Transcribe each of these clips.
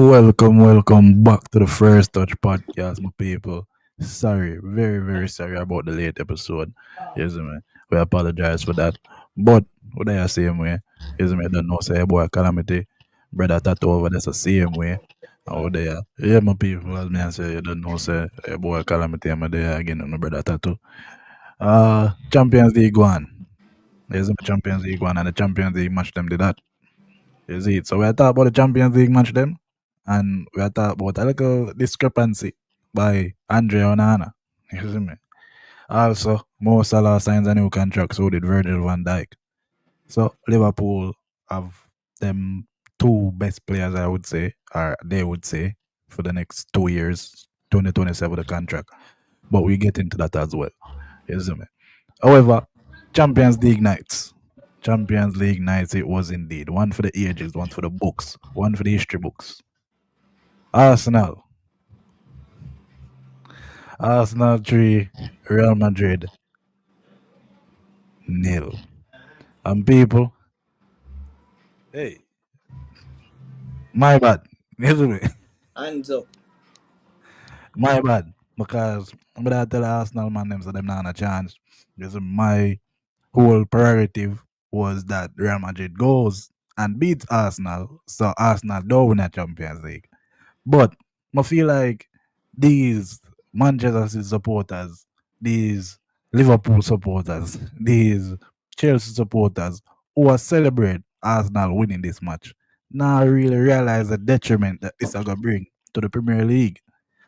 Welcome back to the First Touch podcast, my people. Sorry, very sorry about the late episode. Yes, man. We apologize for that. But what I same way, yes, man. I don't know, say boy calamity, brother tattoo over there, the same way. Oh, there, yeah, my people. As me I say, you don't know, say boy calamity, I'm there again on my brother tattoo. Champions League one. Yes, Champions League one and the Champions League match them did that. You see it. So we are talking about the Champions League match them, and we are talking about a little discrepancy by Andre Onana. You see me? Also, Mo Salah signs a new contract, so did Virgil van Dijk. So Liverpool have them two best players, I would say, or they would say, for the next 2 years, 2027 the contract. But we get into that as well. You see me? However, Champions League nights. Champions League nights it was indeed. One for the ages, one for the books, one for the history books. Arsenal. Arsenal 3, Real Madrid nil. And people, hey, my bad. Listen me. Hands up. My bad. Because I'm gonna tell Arsenal man them so them not a chance. Because my whole prerogative was that Real Madrid goes and beats Arsenal. So Arsenal don't win a Champions League. But I feel like these Manchester City supporters, these Liverpool supporters, these Chelsea supporters who are celebrate Arsenal winning this match now really realize the detriment that it's gonna bring to the Premier League.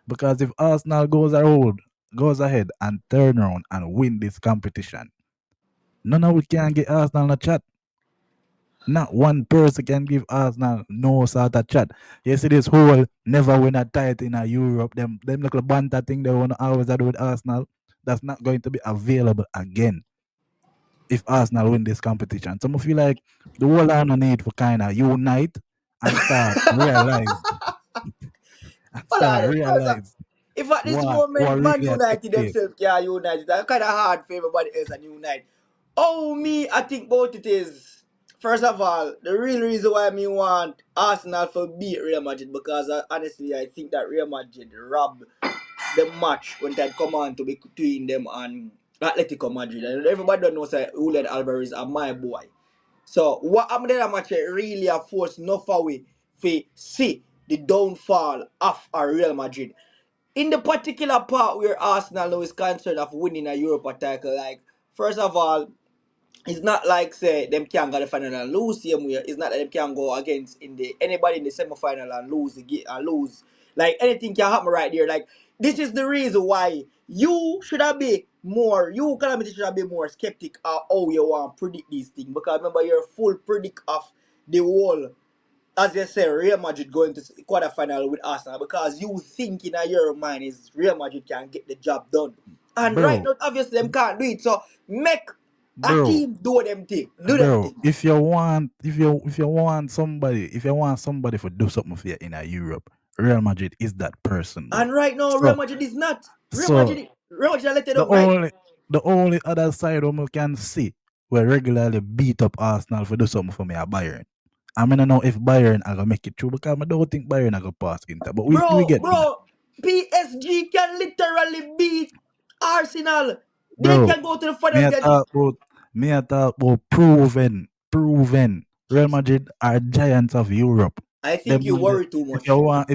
Because if Arsenal goes ahead and turn around and win this competition, none of we can get Arsenal in a chat. Not one person can give Arsenal no sort of chat. You see this whole never win a title in a Europe, them little banter thing they want to always do with Arsenal, that's not going to be available again if Arsenal win this competition. So I feel like the whole Arsenal need for kind of unite and Hold on, realize if at this what moment Man really at take United place. themselves can unite, it's kind of hard for everybody else to unite. Oh, me, I think about it is, first of all, the real reason why me want Arsenal to beat Real Madrid because honestly, I think that Real Madrid robbed the match when that come on to be between them and Atletico Madrid. And everybody don't know say Julian Alvarez are my boy. So what happened in that match really a force enough away for see the downfall of a Real Madrid. In the particular part where Arsenal now is concerned of winning a Europa title, like first of all, it's not like say them can go the final and lose same way. It's not that them can go against in the anybody in the semi final and lose and lose. Like anything can happen right there. Like this is the reason why you should have been more you calamity should have been more skeptic of how you want to predict these things. Because remember you're full predict of the whole as they say, Real Madrid going to quarterfinal with Arsenal because you think in your mind is Real Madrid can get the job done. And right Bro, now, obviously, them can't do it. So make a bro, team do them thing. Do them bro, thing. if you want somebody to do something for you in a Europe, Real Madrid is that person, bro. And right now, Real So Madrid is not. so Real Madrid are let it the down, right? only other side we can see where regularly beat up Arsenal for do something for me are Bayern. I mean, I know if Bayern are gonna make it through because I don't think Bayern are gonna pass Inter, but we Bro, get to that, bro, PSG can literally beat Arsenal. They bro. can go to the Me final. I talk about proven. Real Madrid are giants of Europe. I Them think you man, worry too if you much. want,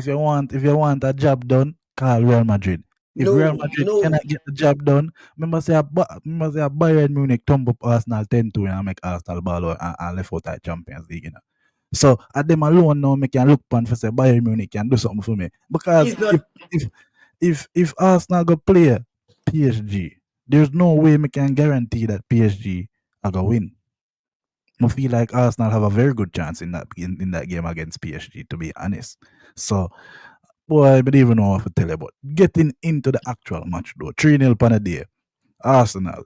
if you want a job done, call Real Madrid. If Real No, Madrid no. cannot get the job done, remember say a Bayern Munich thump up Arsenal 10-2 and make Arsenal ball out and left out the Champions League. So at them alone now, me can look upon for say Bayern Munich can do something for me because It's not. if if Arsenal go play PSG, there's no way me can guarantee that PSG are gonna win. I feel like Arsenal have a very good chance in that game against PSG, to be honest. So, boy, I don't even know what to tell you about. Getting into the actual match though, 3-0 pan a day. Arsenal,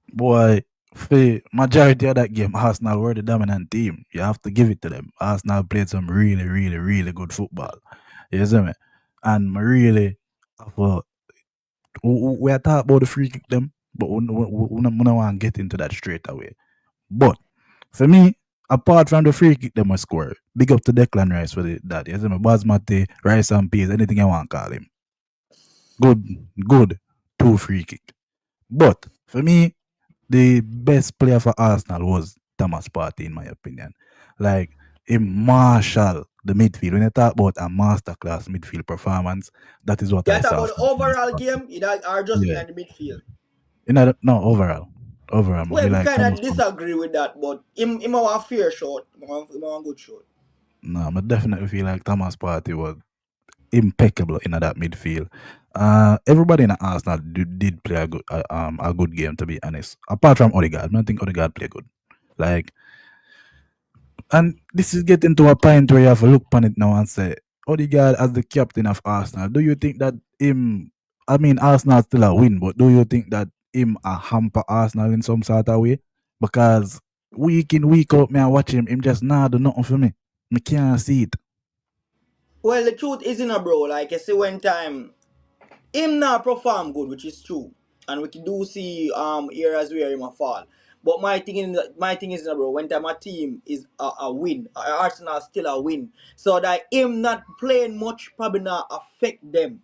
boy, for majority of that game, Arsenal were the dominant team. You have to give it to them. Arsenal played some really good football. You see me? And really, uh, we are talking about the free kick them, but we don't want to get into that straight away. But for me, apart from the free kick them must score. Big up to Declan Rice for that. You see me? Basmati, Rice and Peas, anything you want to call him. Good, good. Two free kick. But for me, the best player for Arsenal was Thomas Partey, in my opinion. Like, a marshal the midfield. When you talk about a masterclass midfield performance, that is what You I talk saw about the from Thomas overall Partey. game, or just in Yeah. the midfield. No, overall. Overall, I Well, feel we like kind Thomas of Partey. disagree with that, but him a fair shot, him a good shot. No, I definitely feel like Thomas Partey was impeccable in that midfield. Everybody in Arsenal did play a good game, to be honest. Apart from Odegaard, I don't think Odegaard played good. Like, and this is getting to a point where you have to look upon it now and say, Odegaard as the captain of Arsenal, do you think that him? I mean, Arsenal still a win, but do you think that him a hamper Arsenal in some sort of way? Because week in week out, me I watch him just nah do nothing for me. Me can't see it. Well, the truth is, bro, like I say one time, him not perform good, which is true, and we do see areas where him a fall. But my thing is, bro, when time a team is a win, Arsenal still a win, so that him not playing much probably not affect them.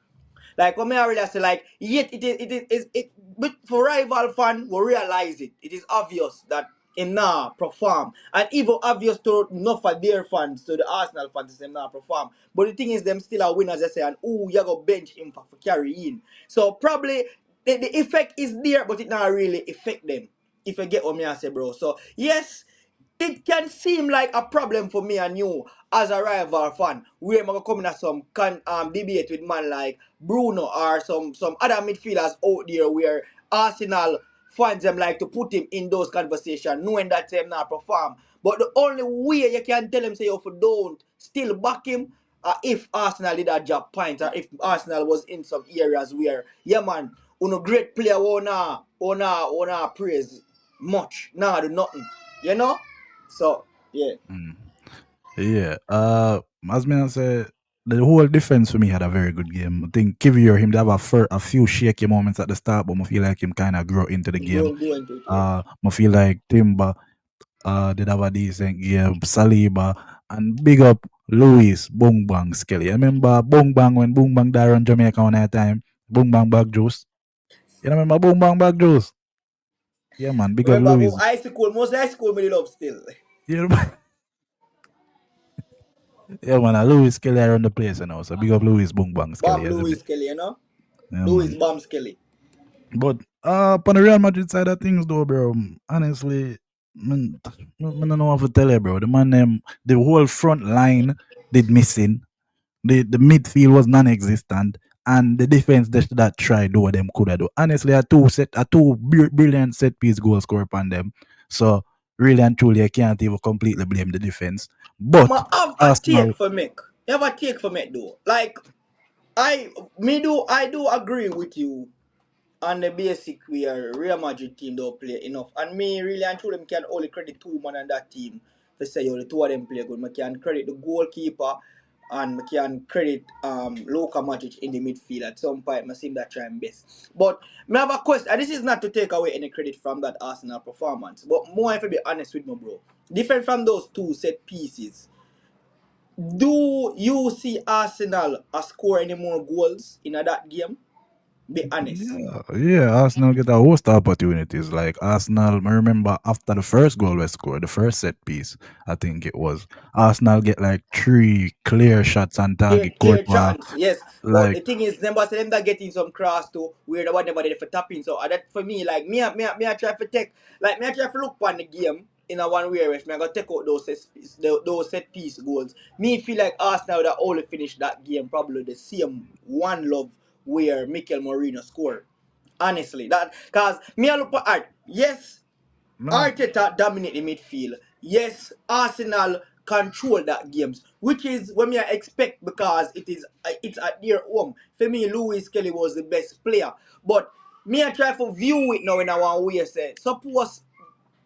Like what me I really say, like yet it but for rival fan will realize it. It is obvious that him not perform. And even obvious to enough for their fans, to the Arsenal fans them not perform. But the thing is them still a win as I say, and you go bench him for carry in. So probably the effect is there, but it not really affect them. If you get what me I say, bro. So yes, it can seem like a problem for me and you as a rival fan. Where I'm gonna come in at some debate with man like Bruno or some other midfielders out there where Arsenal fans them like to put him in those conversations, knowing that him not perform. But the only way you can tell him say if you don't still back him if Arsenal did a job point or if Arsenal was in some areas where yeah man, uno great player wanna praise much. Nah do nothing. You know? So, yeah. Mm. Yeah. As me I say, the whole defense for me had a very good game. I think Kivior him they have a few shaky moments at the start, but I feel like him kind of grow into the game. Go into it, yeah. I feel like Timber did have a decent game. Saliba and big up Louis Bong Bang Skelly. I remember Bong Bang when Bong Bang died on Jamaica one that time. Bong Bang Bag Juice. You remember Bong Bang Bag Juice? Yeah man, big up Remember, Louis. high school, most high school me love still. Yeah, yeah man, Louis Skelly around the place you know. So big up Louis Bong Bang Skelly, Bam you see me? Louis Kelly, you know? Yeah Louis man. Bam Skelly. But on the Real Madrid side of things though, bro, honestly, man, I don't know what to tell you, bro. The man the whole front line did missing. The midfield was non-existent, and the defense that tried do what them could have do. Honestly, a two brilliant set piece goal score upon them. So really and truly, I can't even completely blame the defense. But Ma have a take Arsenal, for me. You have a take for me though. Like I do agree with you on the basic where Real Madrid team don't play enough. And me really and truly can only credit two man on that team to say yo, the two of them play good. I can credit the goalkeeper and I can credit Luka Magic in the midfield. At some point I see that trying best. But I have a question, and this is not to take away any credit from that Arsenal performance. But more if I be honest with me, bro. Different from those two set pieces. Do you see Arsenal score any more goals in that game? Be honest. yeah, Arsenal get a host of opportunities. Like Arsenal, I remember after the first goal was scored, the first set piece, I think it was. Arsenal get like three clear shots on Clear, target. clear Courtois, chance, yes. But like the thing is, them boss them that getting some cross too, where the one never did for tapping. So that for me, like me, I try to take, like me, I try to look on the game in a one way. If me, I go take out those set piece goals. Me feel like Arsenal that only finish that game probably the same one love where Mikel Moreno scored. Honestly, that cause me I look at art. Yes, no, Arteta dominate the midfield. Yes, Arsenal control that games, which is what me I expect because it's at their home. For me, Lewis Kelly was the best player, but me I try to view it now in a one way. Say, suppose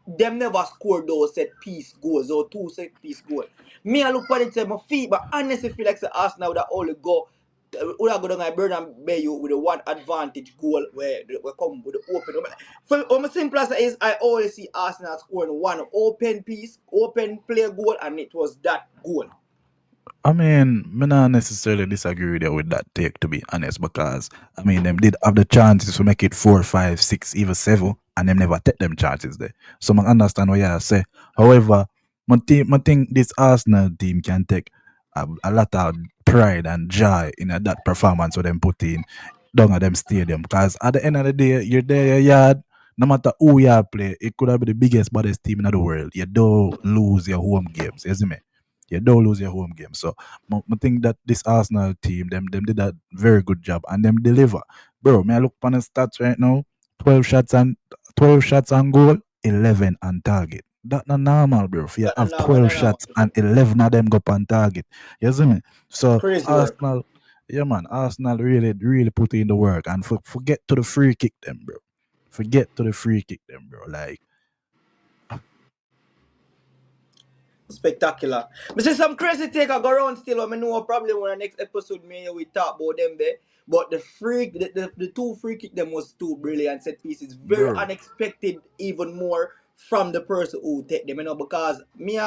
them never score those set piece goals or two set piece goals. Me I look at it say my feet, but honestly feel like say Arsenal that only go. we are going to Bernabeu with the one advantage goal where we come with the open. For my simple answer is I always see Arsenal scoring one open piece, open play goal, and it was that goal. I mean, me not necessarily disagree with you with that take, to be honest, because I mean, them did have the chances to make it 4, 5, 6, even 7, and them never take them chances there. So I understand what you say. However, I think this Arsenal team can take a lot of pride and joy in that performance what them put in down at them stadium. Because at the end of the day, you're there, your yard. No matter who you play, it could have been the biggest, baddest team in the world. You don't lose your home games, you see me? You don't lose your home game. So I think that this Arsenal team, them did a very good job and them deliver. Bro, may I look on the stats right now? 12 shots on goal, 11 on target. That not normal, bro. If you That have no, man, 12 no, no. shots and 11 of them go on target. You see me? So Crazy work. Arsenal, yeah man, Arsenal really, really put in the work and forget to the free kick them, bro. Forget to the free kick them, bro. Like Spectacular. But see some crazy take I go around still. I know probably when the next episode me we talk about them there. But the two free kick them was two brilliant set pieces. Very bro, unexpected even more from the person who take them, because me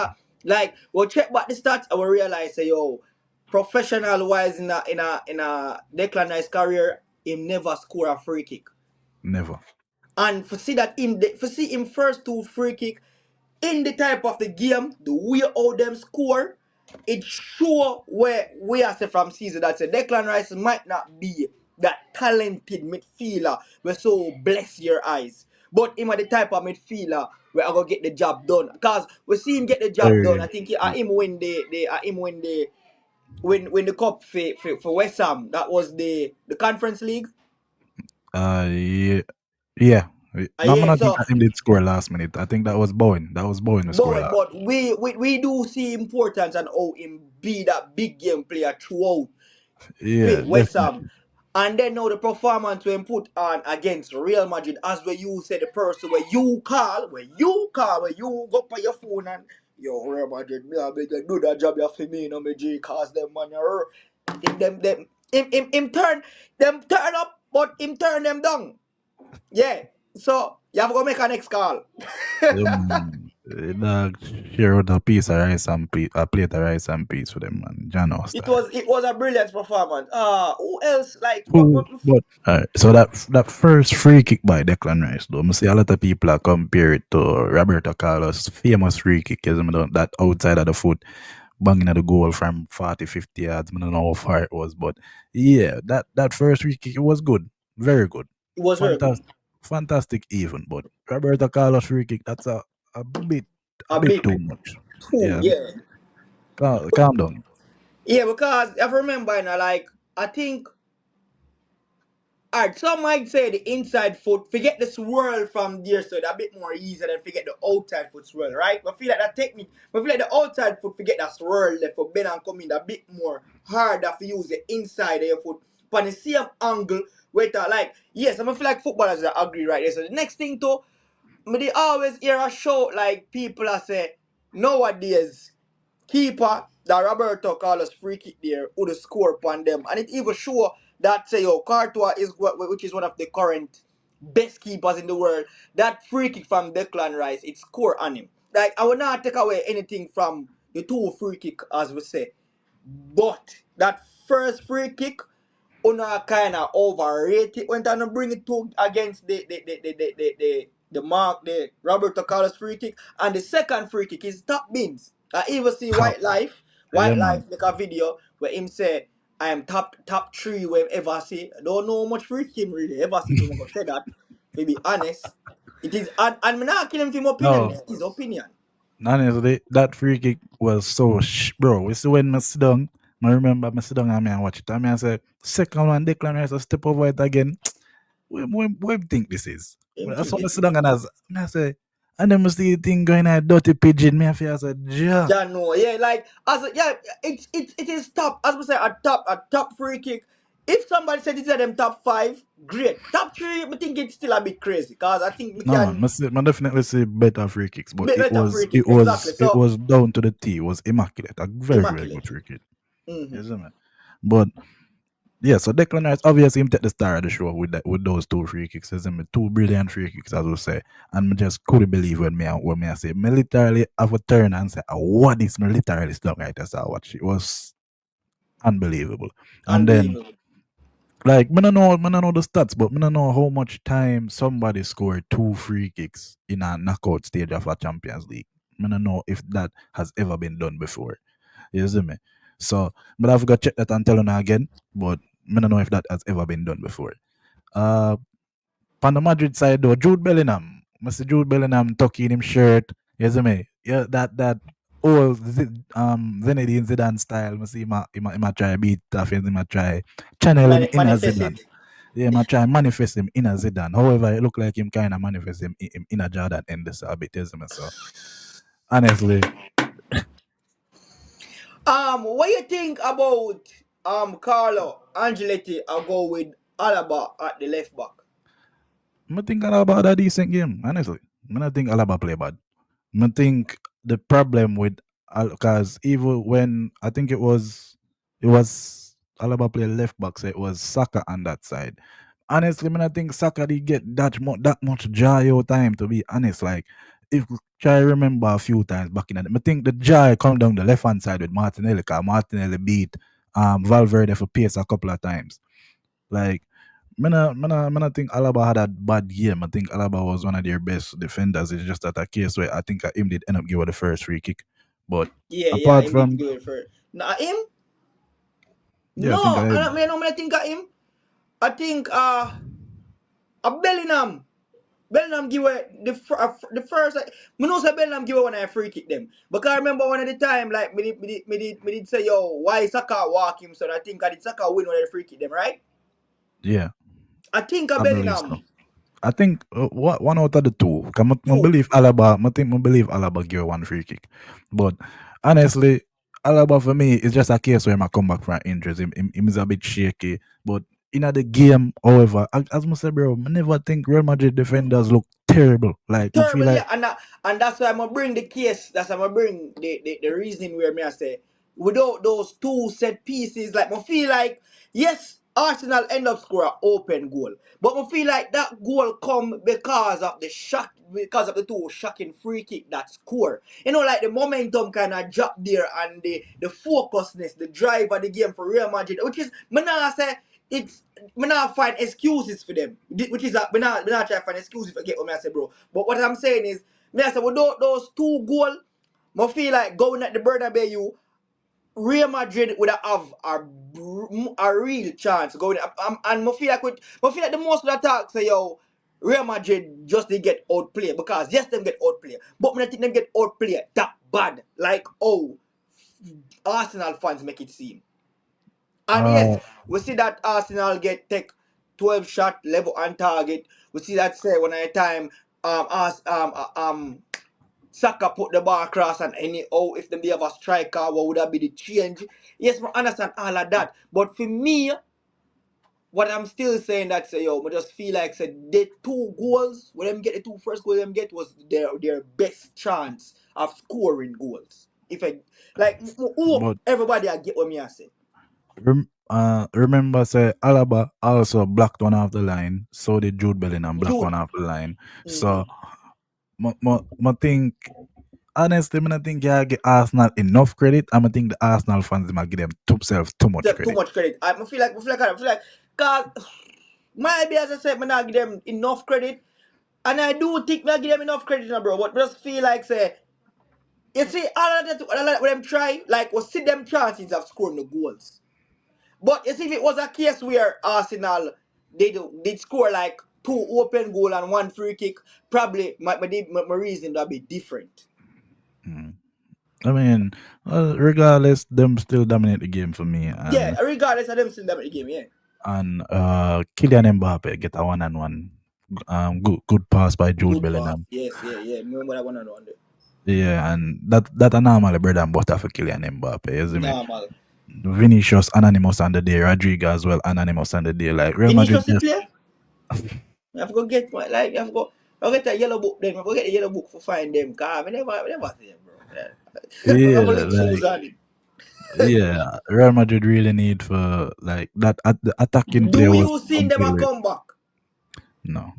like we'll check back the stats and we realize say yo, professional wise in a Declan Rice career, him never score a free kick. never. And for see that for see him first two free kick in the type of the game, the way how them score, it show where we are say from season that say Declan Rice might not be that talented midfielder where so bless your eyes. But him are the type of midfielder where I go get the job done. Because we see him get the job done. I Very. think him win him win the win the cup for West Ham. That was the conference league. Yeah, yeah. No, I'm Yeah, not think so that him did score last minute. I think that was Bowen. That was Bowen who scored Bowen, last. but we do see importance and how him be that big game player throughout Yeah, West Ham. definitely. And then now the performance when put on against Real Madrid, as where you say the person where you go by your phone and yo Real Madrid, me I beg you do that job you for me, no me G cause them man them him turn up, but him turn them down. Yeah. So you have to go make a next call. Yeah, man. Dog share out a piece of rice and a plate of rice and peas for them, man. Jano It style. was it was a brilliant performance. Who else like Who? But alright, so that first free kick by Declan Rice, though, I see a lot of people are compare it to Roberto Carlos' famous free kick, that outside of the foot, banging at the goal from 40, 50 yards. I don't know how far it was, but yeah, that first free kick, it was good. Very good. it was very good. Fantastic. Fantastic even. But Roberto Carlos free kick, that's a bit a A bit big too much. two, Yeah, yeah. calm down. Yeah, because if I remember like I think alright, some might say the inside foot, forget the swirl from there, so it's a bit more easy than forget the outside foot swirl, right? But feel like that technique, but feel like the outside foot forget that swirl there for Ben and come in a bit more harder for use the inside of your foot. But the same angle, wait, like, yes, I'm feel like footballers that agree right there. So the next thing too, me they always hear a show like people are say nowadays keeper that Roberto Carlos free kick there would score upon them. And it even show that say yo Courtois is which is one of the current best keepers in the world. That free kick from Declan Rice, it score on him. Like I will not take away anything from the two free kick as we say. But that first free kick Una kind of overrated went on to bring it to against the mark the Roberto Carlos free kick, and the second free kick is top bins. I even see Ha, yeah, White man. Life make a video where him say I am top three we ever see. I don't know how much free kick him really ever see if I'm gonna say that. To be honest, it is and me not killing him for opinion. No, This is opinion. honestly, that free kick was so bro. We see when I sit down, I remember I sit down and I watch it. And I say, second one, Declan Rice, I step over it again. What do think this is? Him That's think what I this sit is. down and I say, and then I see the thing going at dirty pigeon. Me, I feel, I said, yeah. Yeah, no, yeah, like as a, yeah, it is top. As we say, a top free kick. If somebody said it's at them top five, great. Top three, I think it's still a bit crazy because I think we No man, can I definitely see better free kicks, but be better free kick. Exactly. it So was down to the T. It was immaculate, a very very immaculate. good free kick, Mm-hmm. isn't it? But Yeah, so Declan Rice obviously him take the star of the show with that with those two free kicks. It's him two brilliant free kicks, as we say. And me just couldn't believe when me I say me literally have a turn and say, oh, what is me literally stuck right as I watch. It was unbelievable. And then Unbelievable. like me don't know the stats, but me don't know how much time somebody scored two free kicks in a knockout stage of a Champions League. Me don't know if that has ever been done before. You see me? So but I've got to check that and tell you again, but me don't know if that has ever been done before. Uh on the Madrid side though, Jude Bellingham. Mr. Jude Bellingham tucking him shirt. You see me? Yeah, that old Zinedine Zidane style. I see him try beat tough, him try channel him in a Manifest Zidane. it. Yeah, I try manifest him in a Zidane. However, it look like him kind of manifest him in a Jordan end this a bit, you see me? So honestly, What you think about Carlo Angelotti? I'll go with Alaba at the left back. I think Alaba had a decent game, honestly. I don't think Alaba play bad. I think the problem with because even when I think it was Alaba play left back, so it was Saka on that side. Honestly, I think Saka did get that much joy all time. To be honest, like if you try remember a few times back in the, I think the joy come down the left hand side with Martinelli. Cause Martinelli beat Valverde for pace a couple of times. Like me not think Alaba had a bad game. I think Alaba was one of their best defenders. It's just that a case where I think him did end up giving the first free kick. But Yeah, yeah, apart him did from good first. Now him? yeah, I think No, I don't mean I think of him. I think Bellingham. Bellingham give away the first like me know say Bellingham give away when I free kick them. Because I remember one of the time like me did say yo why Saka walk him so I think I did Saka win when I free kick them, right? yeah, I think of I believe so. Bellingham I think what one out of the two. I too. believe Alaba. I believe Alaba give one free kick. But honestly, Alaba for me is just a case where I come back from injuries. Him is a bit shaky. But in the game, however, as I say, bro, I never think Real Madrid defenders look terrible. Like I feel Terrible, like yeah, and that's why I'm gonna bring the case. That's why I'm gonna bring the reasoning where me I say without those two set pieces, like I feel like yes, Arsenal end up score an open goal, but I feel like that goal come because of the two shocking free kick that score. You know, like the momentum kind of drop there and the focusness, the drive of the game for Real Madrid, which is me not say it's me not find excuses for them. Which is me not try to find excuses for get what me I say, bro. But what I'm saying is, me I say without those two goals, I feel like going at the Bernabeu, Real Madrid would have a real chance going. And I feel like the most of the talk say yo, Real Madrid just they get outplayed because yes them get outplayed, but I think them get outplayed that bad like oh Arsenal fans make it seem. And yes, uh we see that Arsenal get take 12 shot level on target. We see that say when I time us Saka put the ball across and any if them they have a striker, what would that be the change? Yes, I understand all of that. But for me, what I'm still saying that say yo, I just feel like say the two goals, when them get the two first goals them get was their best chance of scoring goals. If I like who but everybody I get what me I say. remember say Alaba also blocked one off the line, so did Jude Bellingham block Jude. one off the line. So Mm-hmm. I think honestly, I think you give Arsenal enough credit. I think the Arsenal fans might give them too much Them too credit. much credit. I feel like, cause maybe as I said, me not give them enough credit, and I do think me not give them enough credit, bro. But just feel like say, you see, all of that, all of them try, like, we see them chances of scoring the goals. But you see, if it was a case where Arsenal did score like two open goal and one free kick, probably my reason would be different. Mm. I mean, regardless, them still dominate the game for me, Yeah, regardless of them still them in the game, yeah. and Kylian Mbappe get a one and one, good pass by Jude Good pass. Bellingham. Yes, yeah, yeah. Remember that one and one there. Yeah, and that a normal bread and butter for Kylian Mbappe, isn't it? Normal. Vinicius anonymous on the day, Rodrigo as well anonymous on the day. Like Real Madrid Vinicius the just player? I have to go get my like I have to go I get a yellow book then. I have to get a yellow book for find them car. I never see them, bro. Yeah. I have to yeah, look shoes like on it. Yeah, Real Madrid really need for like that. The attacking player Do was you seen them a completely comeback? no,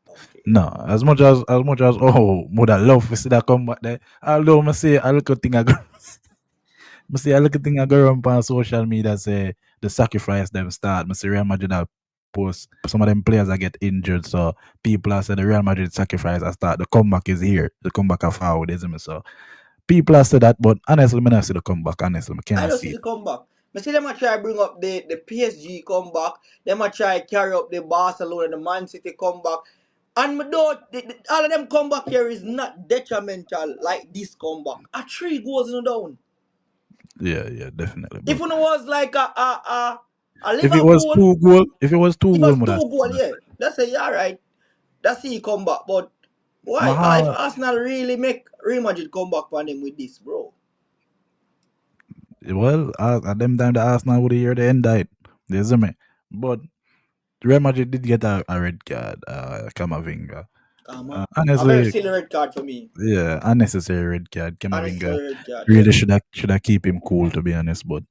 Okay. no. As much as would I love to see that come back there. Although I say I look at thing I go, I say I look at thing I go around on social media say the sacrifice them start. I see Real Madrid have post some of them players that get injured. So people are saying the Real Madrid sacrifice I start. The comeback is here. The comeback are forward, isn't it? So people are say that, but honestly, I not see the comeback. Honestly, I I cannot don't see see it. the comeback. I see them a try bring up the PSG comeback. Them a try carry up the Barcelona, the Man City comeback. And me don't, all of them comeback here is not detrimental like this comeback. A 3 goals in the down. Yeah, yeah, definitely. If But it was like a if it was Liverpool, 2 goal, if it was two if it goal, was would two have goal, yeah, let's say yeah, right. That's the comeback. But why? If Maha, Arsenal really make Real Madrid come back on them with this, bro? well, at them time the Arsenal would hear the end died. You see me? But Real Madrid did get a red card, Kamavinga. A very Honestly, silly red card for me. yeah, unnecessary red card. Kamavinga Unnecessary red card, yeah. really should have keep him cool to be honest. But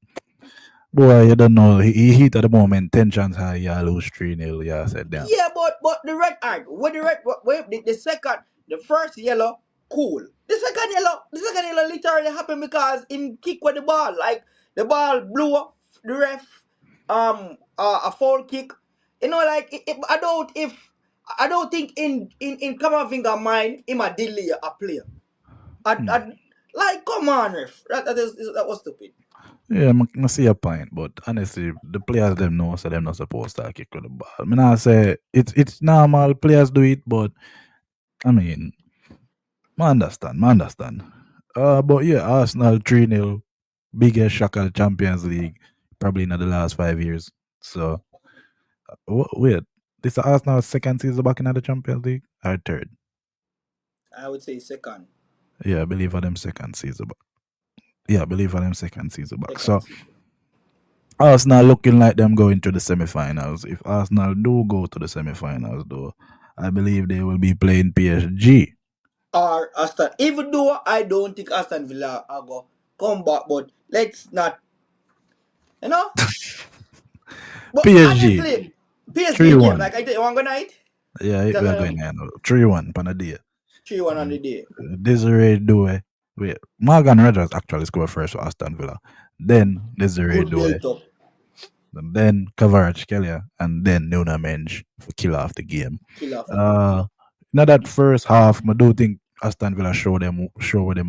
boy, you don't know. He hit at the moment, tensions high, yeah, lose 3-0, yeah, I said damn. Yeah, but the red card, when the red, when the second, the first yellow, cool. The second yellow literally happened because him kick with the ball, like the ball blew up the ref, a foul kick. You know, like I don't think in Kamavinga mind him a delay a player. Hmm. Like come on, ref, that was stupid. Yeah, I see your point, but honestly, the players them know, so them not supposed to kick with the ball. I mean, I say it's normal. Players do it, but I mean, I understand. But yeah, Arsenal 3-0, biggest shock of the Champions League, probably in the last 5 years. So, wait, this is Arsenal's second season back in the Champions League or third? I would say second, Yeah, I believe for them second season back. Yeah, I believe for them second season back. second So, season. Arsenal looking like them going to the semi-finals. If Arsenal do go to the semi-finals, though, I believe they will be playing PSG. Or Aston. Even though I don't think Aston Villa are go come back, but let's not, you know. But PSG honestly, PSG game 3-1. like I tell you one good night. Yeah, It's we are a going now. 3-1 Panadia. 3-1 on the day. Desiree Doué. Wait, Morgan Rogers actually scored first for Aston Villa. Then Desiree Good Doué. build up. And then Kvaratskhelia. And then Nuna Mensch for kill off the game. Kill off a game. Uh, Now that first half, I do think Aston Villa show them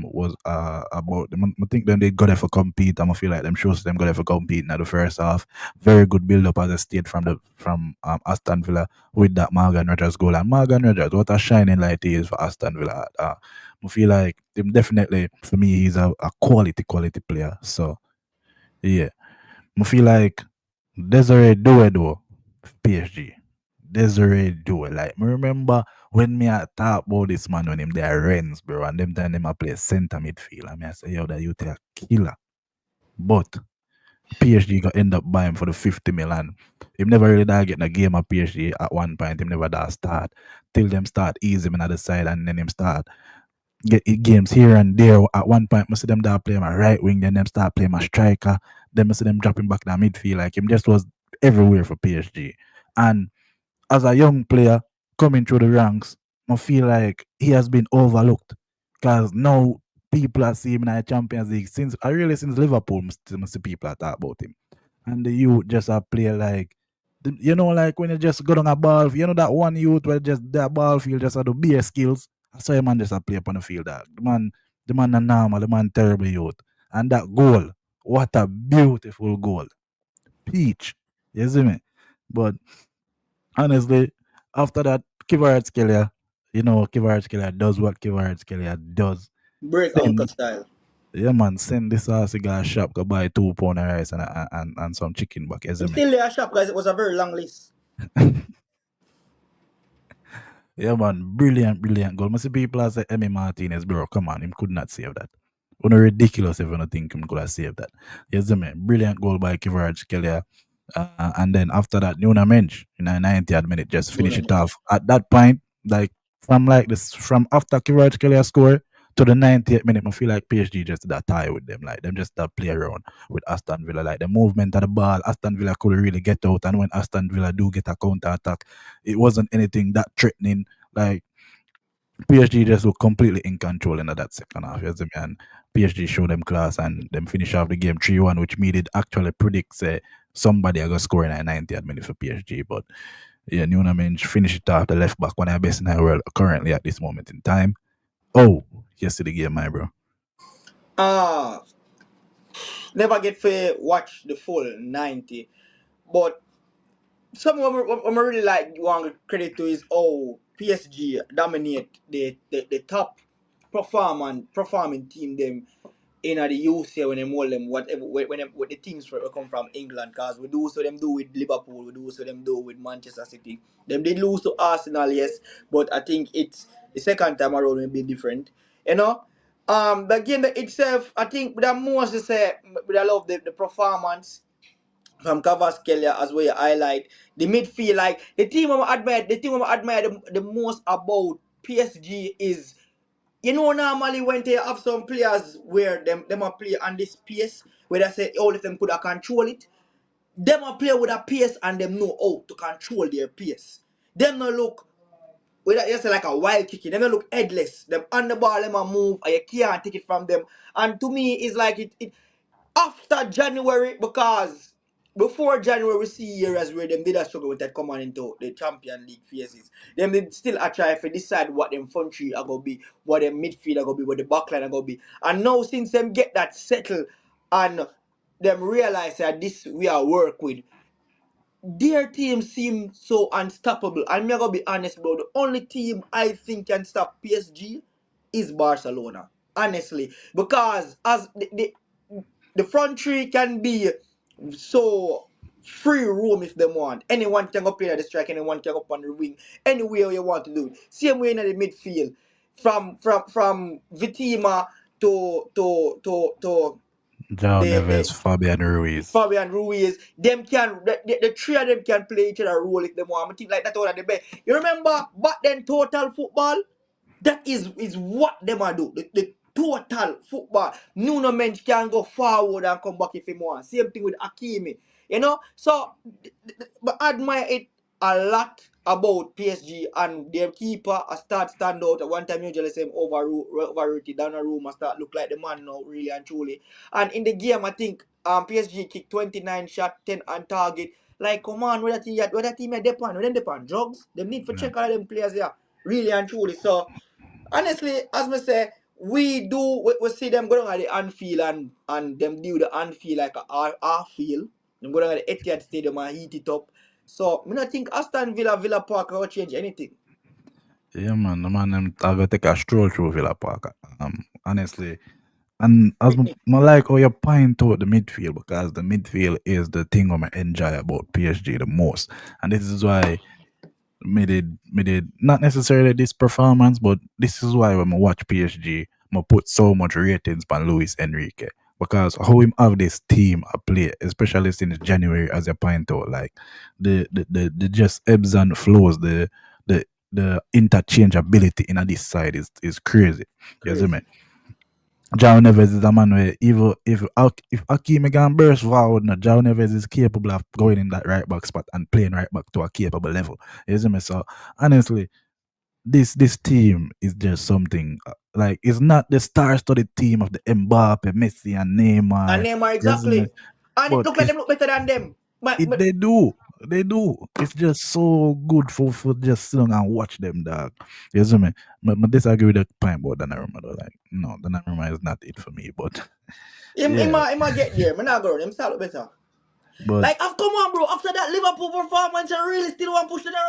was about them. I think them they got there for compete. I feel like them shows them got there for compete in the first half. Very good build up as a state from Aston Villa with that Morgan Rogers goal. And Morgan Rogers, what a shining light he is for Aston Villa. I feel like him definitely for me he's a quality player. So yeah. I feel like Desiree Doué though, PSG. Desiree Doué. Like, me remember when me I talk about this man when him there Rennes, bro, and them time them a play center midfield. And me I say, yo, that you take a killer. But PSG got end up buying for the 50 million. Him never really da get in a game of PSG at one point. Him never da start. Till them start easy him on the side and then him start get games here and there. At one point, I see them da play my right wing, then them start playing my striker. Then I see them dropping back in the midfield. Like him just was everywhere for PSG. And as a young player coming through the ranks, I feel like he has been overlooked. Because now people are seeing him in the Champions League since Liverpool, I see people are talk about him. And the youth just a play like like when you just go on a ball, that one youth where just that ball field just have the bare skills. I saw a man just a play upon the field. That the man a normal, the man terrible youth. And that goal, what a beautiful goal. Peach. You see me? But honestly, after that, Kvaratskhelia, Kvaratskhelia does what Kvaratskhelia does. Break uncle Send, style. yeah, man, send this cigar shop, go buy 2 pound of rice and some chicken back, you see I'm me? still there shop guys. It was a very long list. Yeah, man, brilliant, brilliant goal. Must see people as say Emi Martinez, bro. Come on, him could not save that. Una ridiculous if you don't think him could have saved that. Yes, me. Brilliant goal by Kvaratskhelia. And then after that, Nuna Mensch in the 90th minute just No finish no it man. off. At that point, like from after Kvaratskhelia score, to the 90th minute, I feel like PSG just did a tie with them. Like them just that play around with Aston Villa. Like the movement of the ball, Aston Villa couldn't really get out. And when Aston Villa do get a counter attack, it wasn't anything that threatening. Like PSG just look completely in control in that second half. You see me? And PSG show them class and them finish off the game 3-1, which me did actually predict say somebody are gonna score in a 90th minute for PSG. But yeah, you know what I mean? Finish it off the left back, one of the best in the world currently at this moment in time. Oh, yesterday game, my bro. Ah, never get to watch the full 90. But someone I'm really like want to credit to is PSG dominate the top performing team them in the UCL when they mold them whatever when them, with the teams from come from England, because we do so them do with Liverpool, we do so them do with Manchester City. Them did lose to Arsenal, yes, but I think it's the second time around will be different. You know, the game itself, I think the most to say, but I love the performance from Kvaratskhelia as well. Highlight the midfield, like the team I admire the most about PSG is, you know, normally when they have some players where them a play on this pace, where they say all of them could have control it, them a play with a pace and them know how to control their pace. Them no look whether you say like a wild chicken, them no look headless. Them on the ball, them a move, and you can't take it from them. And to me, it's like it after January, because before January we see years where them did a struggle with that coming into the Champion League phases. Them did still a try to decide what them front three are gonna be, what them midfield are gonna be, what the backline are gonna be. And now since them get that settled and them realize that this we are work with, their team seems so unstoppable. And me gonna be honest, bro. The only team I think can stop PSG is Barcelona. Honestly, because as the front three can be so free room if they want. Anyone can go play at the strike, anyone can go up on the wing, anywhere you want to do it. Same way in the midfield, from Vitima to Jao the Neves, Fabian Ruiz. Fabian Ruiz, them can the three of them can play each other role if they want. I think like that one of the best. You remember back then total football? That is what them a do. The total football. Nuno Mendes can go forward and come back if he want. Same thing with Hakimi. You know? So but I admire it a lot about PSG and their keeper. I start stand out. At one time usually say him overrated down a room. I start look like the man now, really and truly. And in the game I think PSG kicked 29 shot, 10 on target. Like come on, where that team at depend? Where them depend? Drugs? Them need for Yeah. check all them players there. Really and truly. So honestly, as me say, we see them going at the Anfield and them do the Anfield like a field. Them going at the Etihad Stadium and heat it up. So I don't think Aston Villa Park will change anything. Yeah, man. The man, them, I go take a stroll through Villa Park. Honestly. And as I like how you point out the midfield, because the midfield is the thing I enjoy about PSG the most. And this is why made it not necessarily this performance, but this is why when I watch PSG, I put so much ratings on Luis Enrique. Because how him have this team a play, especially since January, as you point out, like the just ebbs and flows, the interchangeability in this side is crazy. You see me? Crazy. Jao Neves is a man where even if Hakimi can burst forward, now Jao Neves is capable of going in that right back spot and playing right back to a capable level. You see me? So honestly, this team is just something like it's not the star-studded team of the Mbappe, Messi, and And Neymar. Neymar You see me? exactly. And it But look like them look better than them. it But they do. It's just so good for just sit down and watch them, dog. You see me? But disagree with the point about Donnarumma though. Like no, Donnarumma is not it for me. But yeah, he might get there. Man, not go. Him start look better. but Like, come on, bro. After that Liverpool performance, I really still want to push the man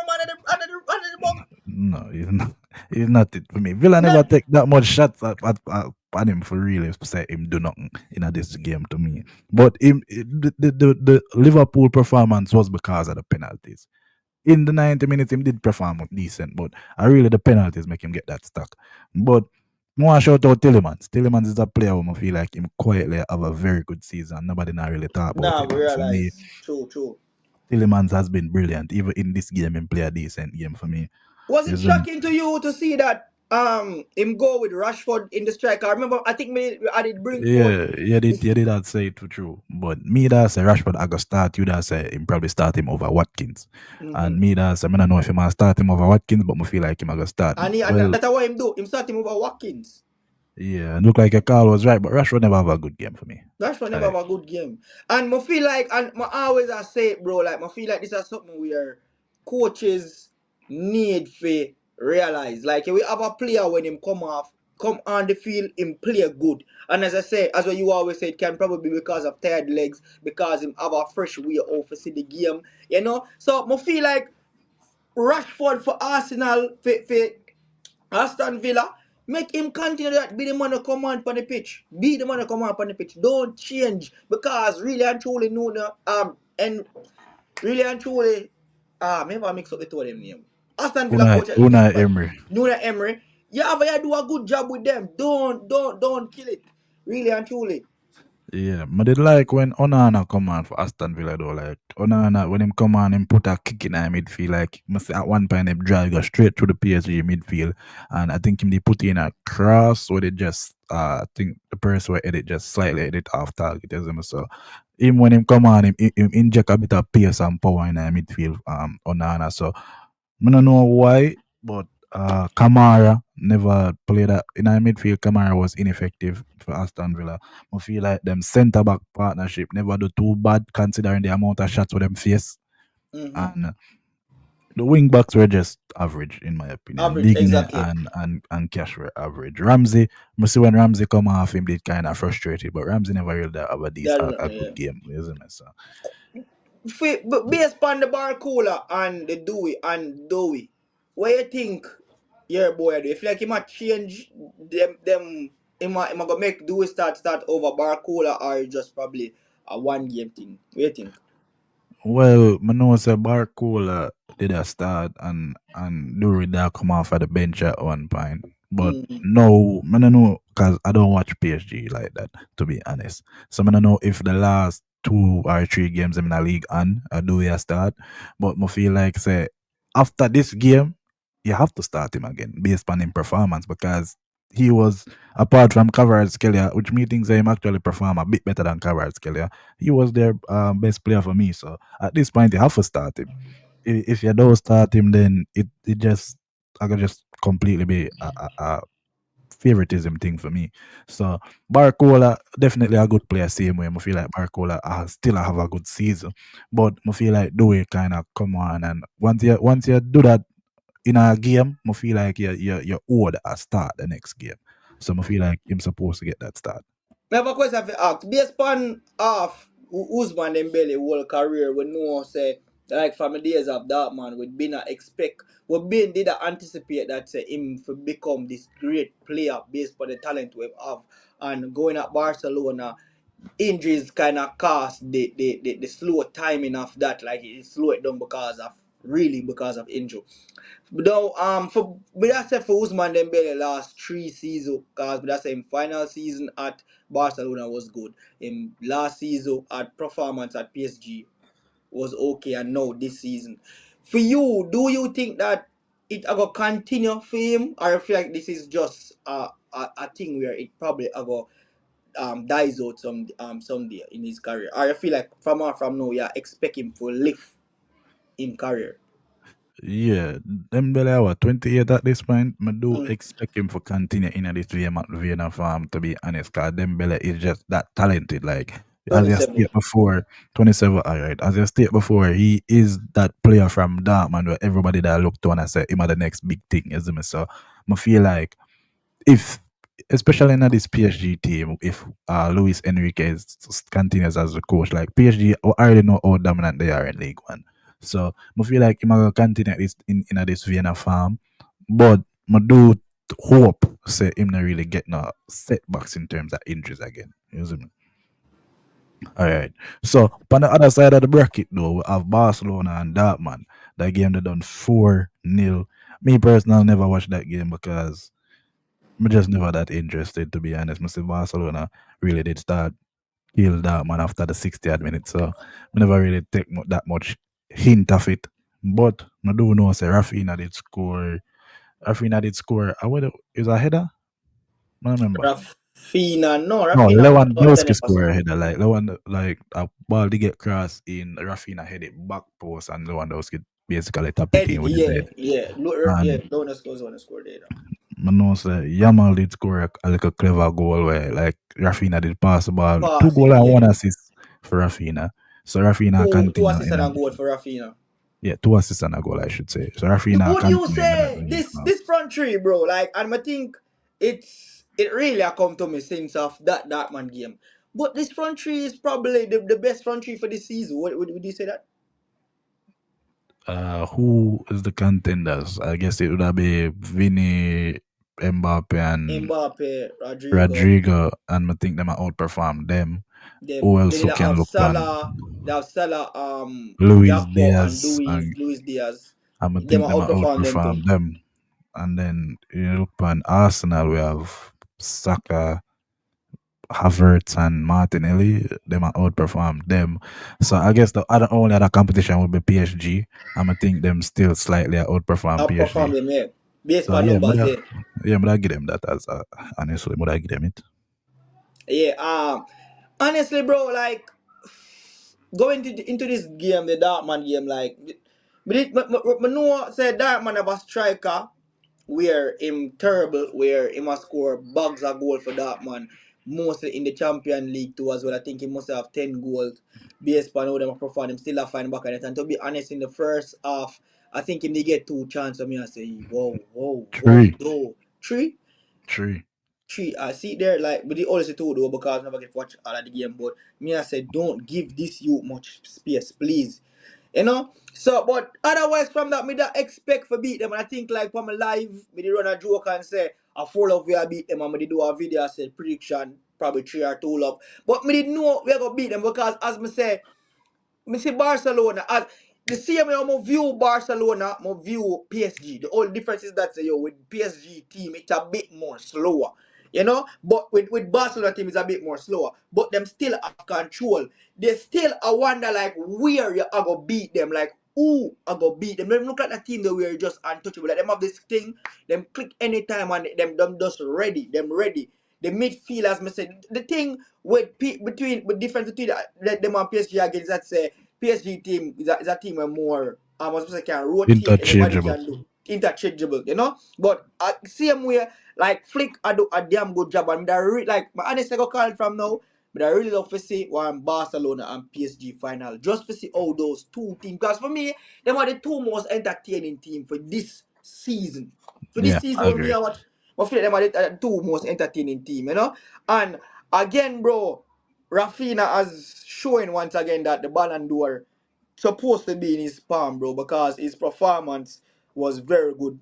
under the box. no, he's not. He's not it for me. Villa never Not take that much shots at him for real. If say him do nothing in this game to me. But the Liverpool performance was because of the penalties. In the 90 minutes, him did perform decent, but I really the penalties make him get that stuck. But more shout out Tillemans. Tillemans is a player who I feel like him quietly have a very good season. Nobody not really talk about nah, him. we And for me, realize. True, true. Tillemans has been brilliant. Even in this game, him play a decent game for me. Was it Isn't shocking to you to see that? him go with Rashford in the strike. I remember I think I did bring forth. Yeah, you did that say it for true. But me that say Rashford I go start, you that say him probably start him over Watkins. Mm-hmm. And me that say I don't know if he might start him over Watkins, but I feel like him I go start. And Well, that's what him do. Him start him over Watkins. yeah, look like your call was right, but Rashford never have a good game for me. Rashford never have Like, a good game. And I feel like, and I always I say it, bro, like I feel like this is something where coaches need to realize. Like we have a player when him come on the field, him play good. And as I say, as what you always say, it can probably be because of tired legs, because him have a fresh way of to see the game. You know? So I feel like Rashford for Arsenal, for Aston Villa, make him continue that. Be the man to come on the pitch. Be the man to come on the pitch. Don't change because really and truly, Nuna, and really and truly, maybe I mix up the two of them name. Aston Villa coach at this Una point, Emery. Nuna Emery. Yeah, but you do a good job with them. Don't kill it. Really and truly. Yeah, but did like when Onana come on for Aston Villa though, like Onana when him come on him put a kick in our midfield, like must say at one point him drive go straight through the PSG midfield and I think him they put in a cross where they just I think the person where edit just slightly edit off target as him so him when him come on him inject a bit of pace and power in our midfield Onana so I don't know why, but Kamara never played that in our midfield. Kamara was ineffective for Aston Villa. I feel like them centre back partnership never do too bad considering the amount of shots with them face. Mm-hmm. And the wing backs were just average in my opinion. Average, Ligne exactly. and Cash were average. Ramsey, I see when Ramsey come off him did kind of frustrated, but Ramsey never really have a Yeah. good game, isn't it? So But based on the Barcola and the Dewey, what you think your boy do? If like he might change them he might go make Dewey start over Barcola or just probably a one game thing. What you think? well, I know say Barcola did a start and Lurie that come off at the bench at one point. But Mm, no, I don't know because I don't watch PSG like that, to be honest. So I don't know if the last 2 or 3 games I'm in the league and I do a start. But I feel like say after this game, you have to start him again based on his performance because he was apart from Kvaratskhelia, which me thinks him actually perform a bit better than Kvaratskhelia. He was their best player for me. So at this point, you have to start him. If you don't start him, then it just I could just completely be a favoritism thing for me. So Barcola definitely a good player. Same way, I feel like Barcola still have a good season, but I feel like Dewey kind of come on and once you do that in a game, I feel like you owed a start the next game. So I feel like I'm supposed to get that start. I have a question for ask. Based on half Usman Dembele whole career, we know say like from the days of that man, we been a expect we been did a anticipate that say him to become this great player based on the talent we have and going at Barcelona injuries kind of cost the slow timing of that like it slow it down because of injury. Though for but that's it for Usman Dembele last 3 seasons because that's him final season at Barcelona was good. In last season at performance at PSG was okay and now this season. For you, do you think that it will continue for him or you feel like this is just a thing where it probably go dies out someday in his career? Or you feel like from now yeah expect him to lift in career? Yeah, Dembele what 28 at this point. I do Mm, expect him to continue in this Vienna farm to be honest. Cause Dembele is just that talented. Like as you 27. stated before, 27. Alright, as you stated before, he is that player from Dortmund where everybody that look to and I say him are the next big thing, isn't it? So I feel like if especially in this PSG team, if Luis Enrique continues as the coach, like PSG already know how dominant they are in League One. So I feel like he might continue this in this Vienna farm. But I do hope say him not really get no setbacks in terms of injuries again. You see me? All right. So on the other side of the bracket though, we have Barcelona and Dortmund. That game they done 4-0. Me personally never watched that game because I'm just never that interested, to be honest. Mr. Barcelona really did start kill that man after the 60th minute, so I never really take that much hint of it. But I do know say Rafinha did score Rafinha did score. I would is a header. I don't remember. Rafina, no, No, Rafina put Lewandowski Tottenham or score a something. header. Like Lewand, like a ball to get crossed in. Rafinha head it back post, and Lewandowski basically tap it in Edit, with his yeah, head. yeah. Yeah, And Lona scores on the score there. I know say Yamal did score a little clever goal where like Rafinha did pass the ball, two Pass it, goal and one yeah. assist for Rafinha. So Rafinha Two continue assists in and a a goal for Rafina. yeah, two assists and a goal I should say. So You Rafinha would you continue in that say vein now. this front three, bro? Like, and I think it really a come to me since of that Dartman game. But this front three is probably the best front three for this season. Would you say that? Who is the contenders? I guess it would have be Vinny, Mbappe, and Mbappe, Rodrigo, Rodrigo, and I think them are outperform them. them. Who else Then who they can have look on? Salah, they have Salah, Luis Gakpo and Diaz, and Luis Diaz. I Them think are them are outperform them too. outperform them. And then you look on Arsenal, we have Saka, Havertz, and Martinelli. Them are outperform them. So I guess the other only other competition would be PSG. I think them still slightly outperform Outperform PSG. them, yeah. Based So on yeah, numbers, yeah. but I give them that as honestly, but I give them it. Yeah, honestly, bro, like going into this game, the Darkman game, like, but know say Darkman have a striker where him terrible, where he must score bags of goal for Darkman, mostly in the Champion League too as well. I think he must have 10 goals based on how them perform. Him still have find back on it. And to be honest, in the first half, I think him they get two chances. I mean, I say, whoa, whoa, whoa, Three, though. Three? three. Three. I see there like but the always two though because I never get to watch all of the game. But me I said don't give this youth much space, please. You know? So but otherwise from that me that expect for beat them and I think like from my live me they run a joke and say a 4 love we are beat them and me they do a video I said prediction probably 3 or 2 love. But me didn't know we are gonna beat them because as me say me see Barcelona as the same way I view Barcelona, I view PSG. The only difference is that say yo with PSG team it's a bit more slower. You know, but with Barcelona team it's a bit more slower. But them still have control. They still I wonder like where you are gonna beat them, like who are gonna beat them. Them look at the team that we're just untouchable. Like them have this thing, them click anytime and them just ready. Them ready. The midfield, as I said, the thing between the difference between them and PSG against that say PSG team is a team where more I was supposed to can rotate anybody Interchangeable. can do interchangeable, you know. But same way like Flick I do a damn good job and like my honestly go call it from now. But I really love to see one Barcelona and PSG final just to see how those two teams. Because for me, them are the two most entertaining team for this season. For this Yeah, season, I when me agree. I watch I feel like them are the two most entertaining team, you know? And again, bro, Rafinha has showing once again that the Ballon d'Or supposed to be in his palm, bro, because his performance was very good.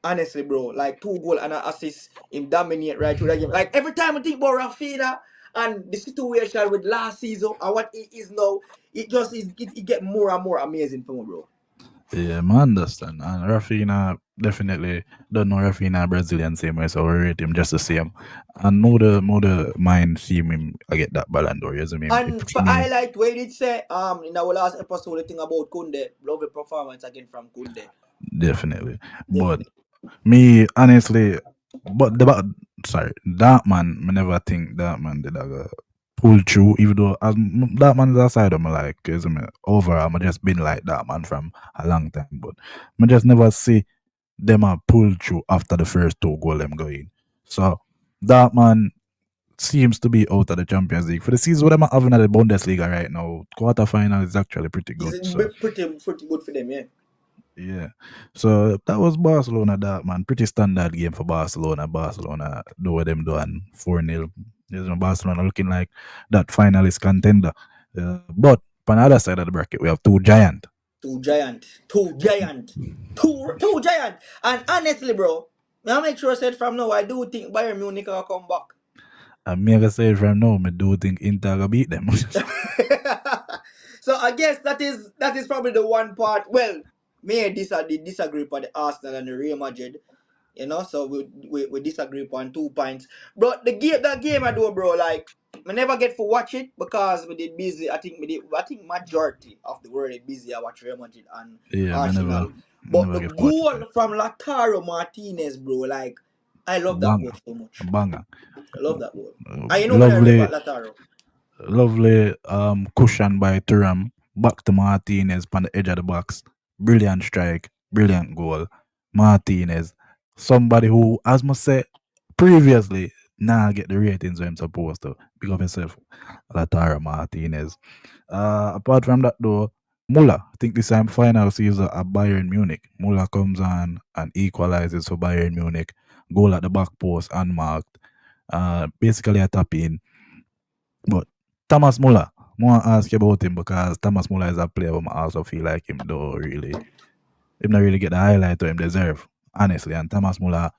Honestly, bro, like 2 goal and an assist in dominate right through that game. Like every time I think about Rafinha and the situation with last season and what it is now, it get more and more amazing for me, bro. Yeah, I understand. And Rafinha definitely don't know Rafinha Brazilian same way, so we rate him just the same. And know the mind see him I get that Ballon d'Or, you see me? And For for me, highlight, where did say in our last episode the thing about Kunde, love the performance again from Kunde. definitely. But Definitely. me honestly, but sorry, that man, I never think that man did pull through, even though that man is aside of me like, is me overall, I just been like that man from a long time, but I just never see them a pull through after the first two goal them going. So that man seems to be out of the Champions League. For the season what them are having at the Bundesliga right now, quarterfinal is actually pretty It's good. So pretty good for them, yeah. yeah. So that was Barcelona that man. Pretty standard game for Barcelona. Barcelona do what them do and 4-0. Barcelona looking like that finalist contender. But on the other side of the bracket, we have two giant. Two giant. And honestly, bro, I make sure I said from now I do think Bayern Munich will come back. And me I can say from now, me do think Inter will beat them. So I guess that is probably the one part. Well, me and disagree for the Arsenal and the Real Madrid. You know, so we disagree on 2 points. Bro, that game I do, bro, like I never get to watch it because we did busy. I think majority of the world is busy. I watch Real Madrid and Yeah, me never. Arsenal. But Never the get to watch it goal yet. from Lautaro Martinez, bro, like I love that goal Banger. so A much. banger. I love that goal. And you know when I remember Lovely, Lautaro. lovely cushion by Thuram. Back to Martinez on the edge of the box. Brilliant strike. Brilliant goal. Martinez. Somebody who, as must say previously, now get the ratings where I'm supposed to. Pick up yourself. Latara Martinez. Apart from that though, Muller, I think this time final season at Bayern Munich. Muller comes on and equalizes for Bayern Munich. Goal at the back post unmarked. Basically a tap in. But Thomas Muller, I want to ask you about him because Thomas Muller is a player who I also feel like him though really. Him not really get the highlight to him deserve. Honestly. And Thomas Muller,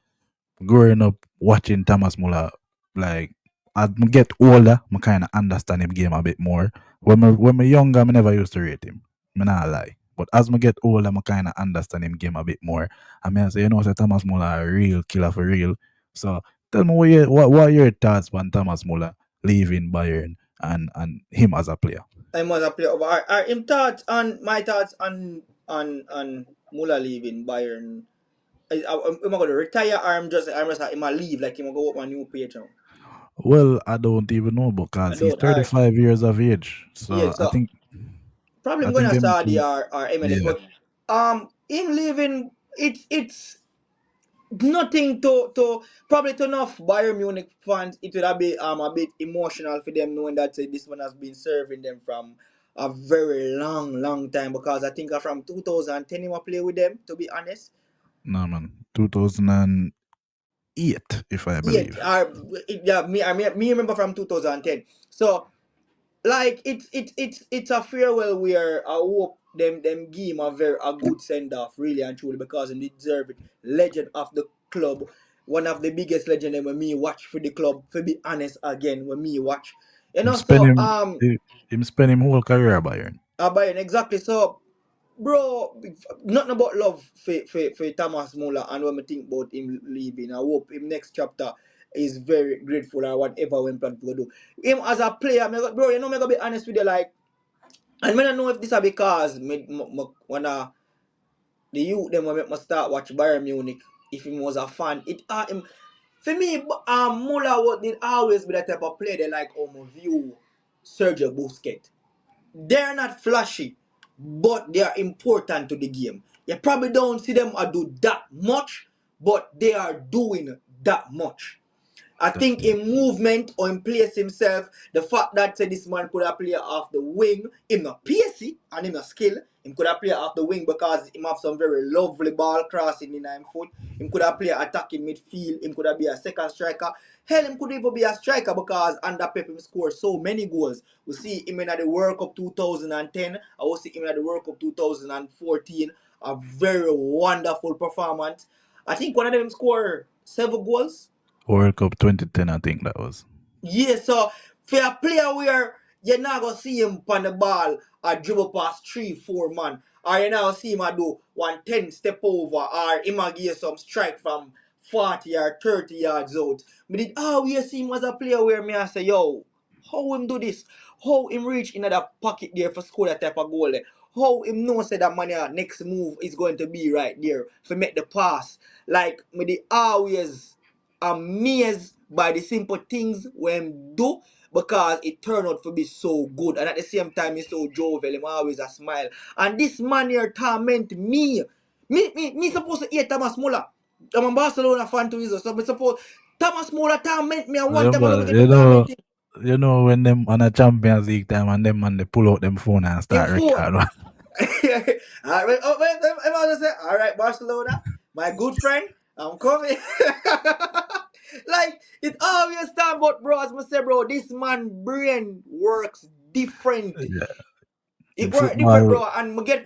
growing up watching Thomas Muller, like as I get older, I kind of understand him game a bit more. When me younger, I never used to rate him. Me not lie. But as I get older, I kind of understand him game a bit more. I mean, I say, say Thomas Muller a real killer for real. So tell me what are your thoughts on Thomas Muller leaving Bayern and him as a player? I must have played over. Are him thoughts on my thoughts on Muller leaving Bayern? Am I gonna retire or I'm just like, am I leave like him go up my new page now? Well, I don't even know I because he's don't. Alright. 35 years of age. Yeah, So I so think probably I I'm think gonna him Saudi too. or MLS, Yeah. but him leaving it's nothing to probably to enough Bayern Munich fans. It would have been a bit emotional for them knowing that this one has been serving them from a very long time because I think from 2010 I play with them, to be honest. No man. 2008, if I Yeah, believe. yeah, me remember from 2010. So like it's a farewell where I hope them give him a good send off really and truly because he deserve it. Legend of the club, one of the biggest legend when me watch for the club. To be honest, again when me watch, you Him know. spend So him spend him whole career at Bayern. Bayern exactly. So bro, nothing about love for Thomas Muller and when I think about him leaving. I hope him next chapter is very grateful or whatever when plan to do. Him as a player, bro, you know, me gonna be honest with you, like, and I don't know if this is because when the youth them when me start watch Bayern Munich, if he was a fan, it him for me. Muller did always be the type of player they like view Sergio Busquets. They're not flashy, but they are important to the game. You probably don't see them do that much, but they are doing that much. I think Definitely. in movement or in place himself, the fact that this man could have played off the wing, him not PSC and him not skill, him could have played off the wing because him have some very lovely ball crossing in him foot. Him could have played attacking midfield, him could have been a second striker. Hell, him could even be a striker because under Pep him scored so many goals. We see him in the World Cup 2010, I will see him in the World Cup 2014. A very wonderful performance. I think one of them scored 7 goals. World Cup 2010, I think that was. Yeah, so for a player where you're not gonna see him on the ball or dribble past 3, 4 man, or you're not gonna see him do 110 step over, or him a give some strike from 40 or 30 yards out. But did always see him as a player where me I say, yo, how him do this? How him reach in that pocket there for score that type of goal there? How him know say that man next move is going to be right there to make the pass? Like me they always amazed by the simple things when do because it turned out to be so good and at the same time he's so jovial, him always a smile. And this man here torment me. Me supposed to hate Thomas Muller. I'm a Barcelona fan too, so I suppose Thomas Muller torment me and one Yeah, time I love but it if he torment him. you know when them on a Champions League time and them man they pull out them phone and Him start phone. record. Alright, I was say, alright, Barcelona, my good friend, I'm coming. Like, it always time, but bro, as I say, bro, this man brain works different. Yeah, It in work different, football, bro, and I get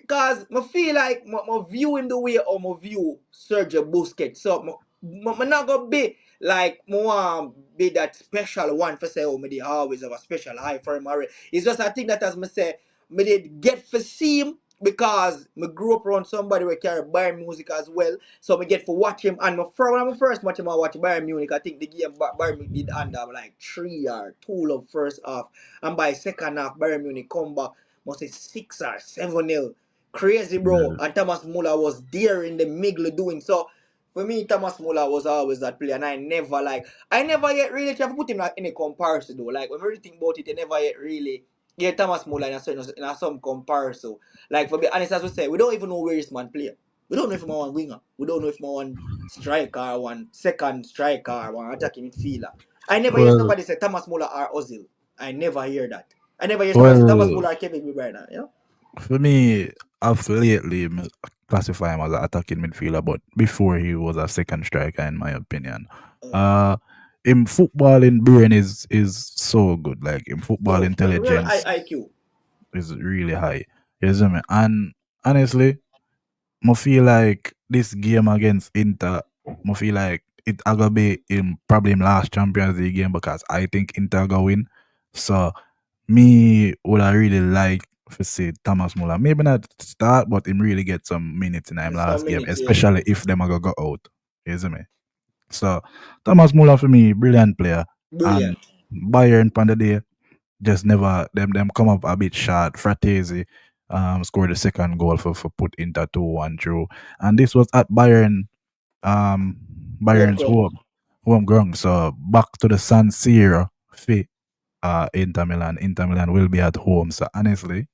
cause I feel like I view him the way or I view Sergio Busquets. So I not gonna be like more be that special one for say oh me they always have a special eye for him already. It's just I think that as me say me did get for see him because me grew up around somebody who carry Bayern music as well. So me get for watch him and when I first watch him I watch Bayern Munich. I think the game Bayern Munich did under like 3 or 2 of first half and by second half Bayern Munich come back must say 6 or 7-0. crazy, bro. Yeah. And Thomas Muller was there in the middle doing so. For me, Thomas Muller was always that player, and I never yet really try to put him like in a comparison though. Like when we really think about it, I never yet really get Thomas Muller in a some comparison. Like for be honest, as we say, we don't even know where this man play. We don't know if he's one winger. We don't know if he's one striker, or one second striker, or one attacking midfielder. I never hear Well, somebody say Thomas Muller or Ozil. I never hear that. I never hear somebody say Thomas well, Muller or Kevin De Bruyne. You know? for me, I've lately classify him as an attacking midfielder, but before he was a second striker, in my opinion. Oh. Uh, in football, in brain is so good. Like in football, Oh, very high intelligence IQ. is really high. You see me? And honestly, I feel like this game against Inter, I feel like it gonna be in probably in last Champions League game because I think Inter gonna win. So me would I really like to see Thomas Muller. Maybe not start, but him really get some minutes in him There's some last game, minutes here. especially if them are gonna go out. You see me? So Thomas Muller for me, brilliant player. And Brilliant. Bayern on the day just never them come up a bit short. Fratesi scored the second goal for put Inter 2-1 through. And this was at um Home Bayern's ground. home ground. So back to the San Siro for Inter Milan. Inter Milan will be at home. So honestly,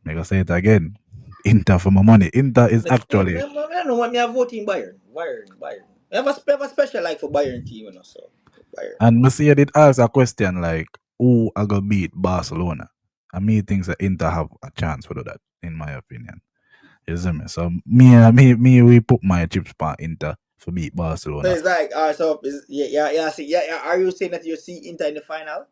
I gonna say it again. Inter for my money. Inter is actually, I know what me have voting Bayern. Bayern. I have a special like for Bayern team, you know, so Bayern. and Messiah did ask a question like, who are gonna beat Barcelona? And me thinks that Inter have a chance for that, in my opinion. You see me? So we put my chips on Inter for beat So Barcelona. it's like are you saying that you see Inter in the final?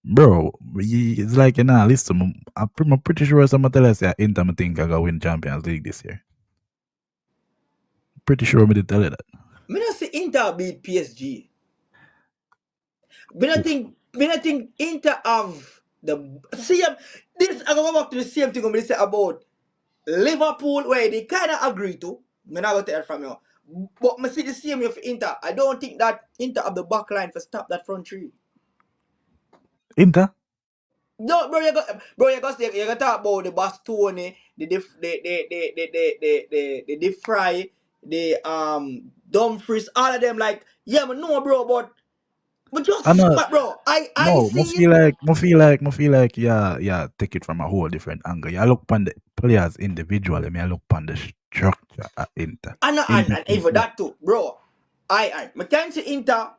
Bro, it's like listen, I'm pretty sure someone tell us that Inter I think I gonna win Champions League this year. Pretty sure me did tell you that. Me not say Inter beat PSG. Oof. Me not think Inter have the same this I go back to the same thing we say about Liverpool where they kinda agree to. Me not gonna take it from you. But me see the same with Inter. I don't think that Inter have the back line for stop that front three. Inter? No, you got talk about the Bastoni, the Deep Fry, the Dumfries, all of them. Like, yeah, but no, bro, but I just know. but bro, I No, see I feel like, yeah, take it from a whole different angle. You look upon the players individually, me I look upon the structure at Inter. Inter and is even like, that too, bro. McKenzie Inter.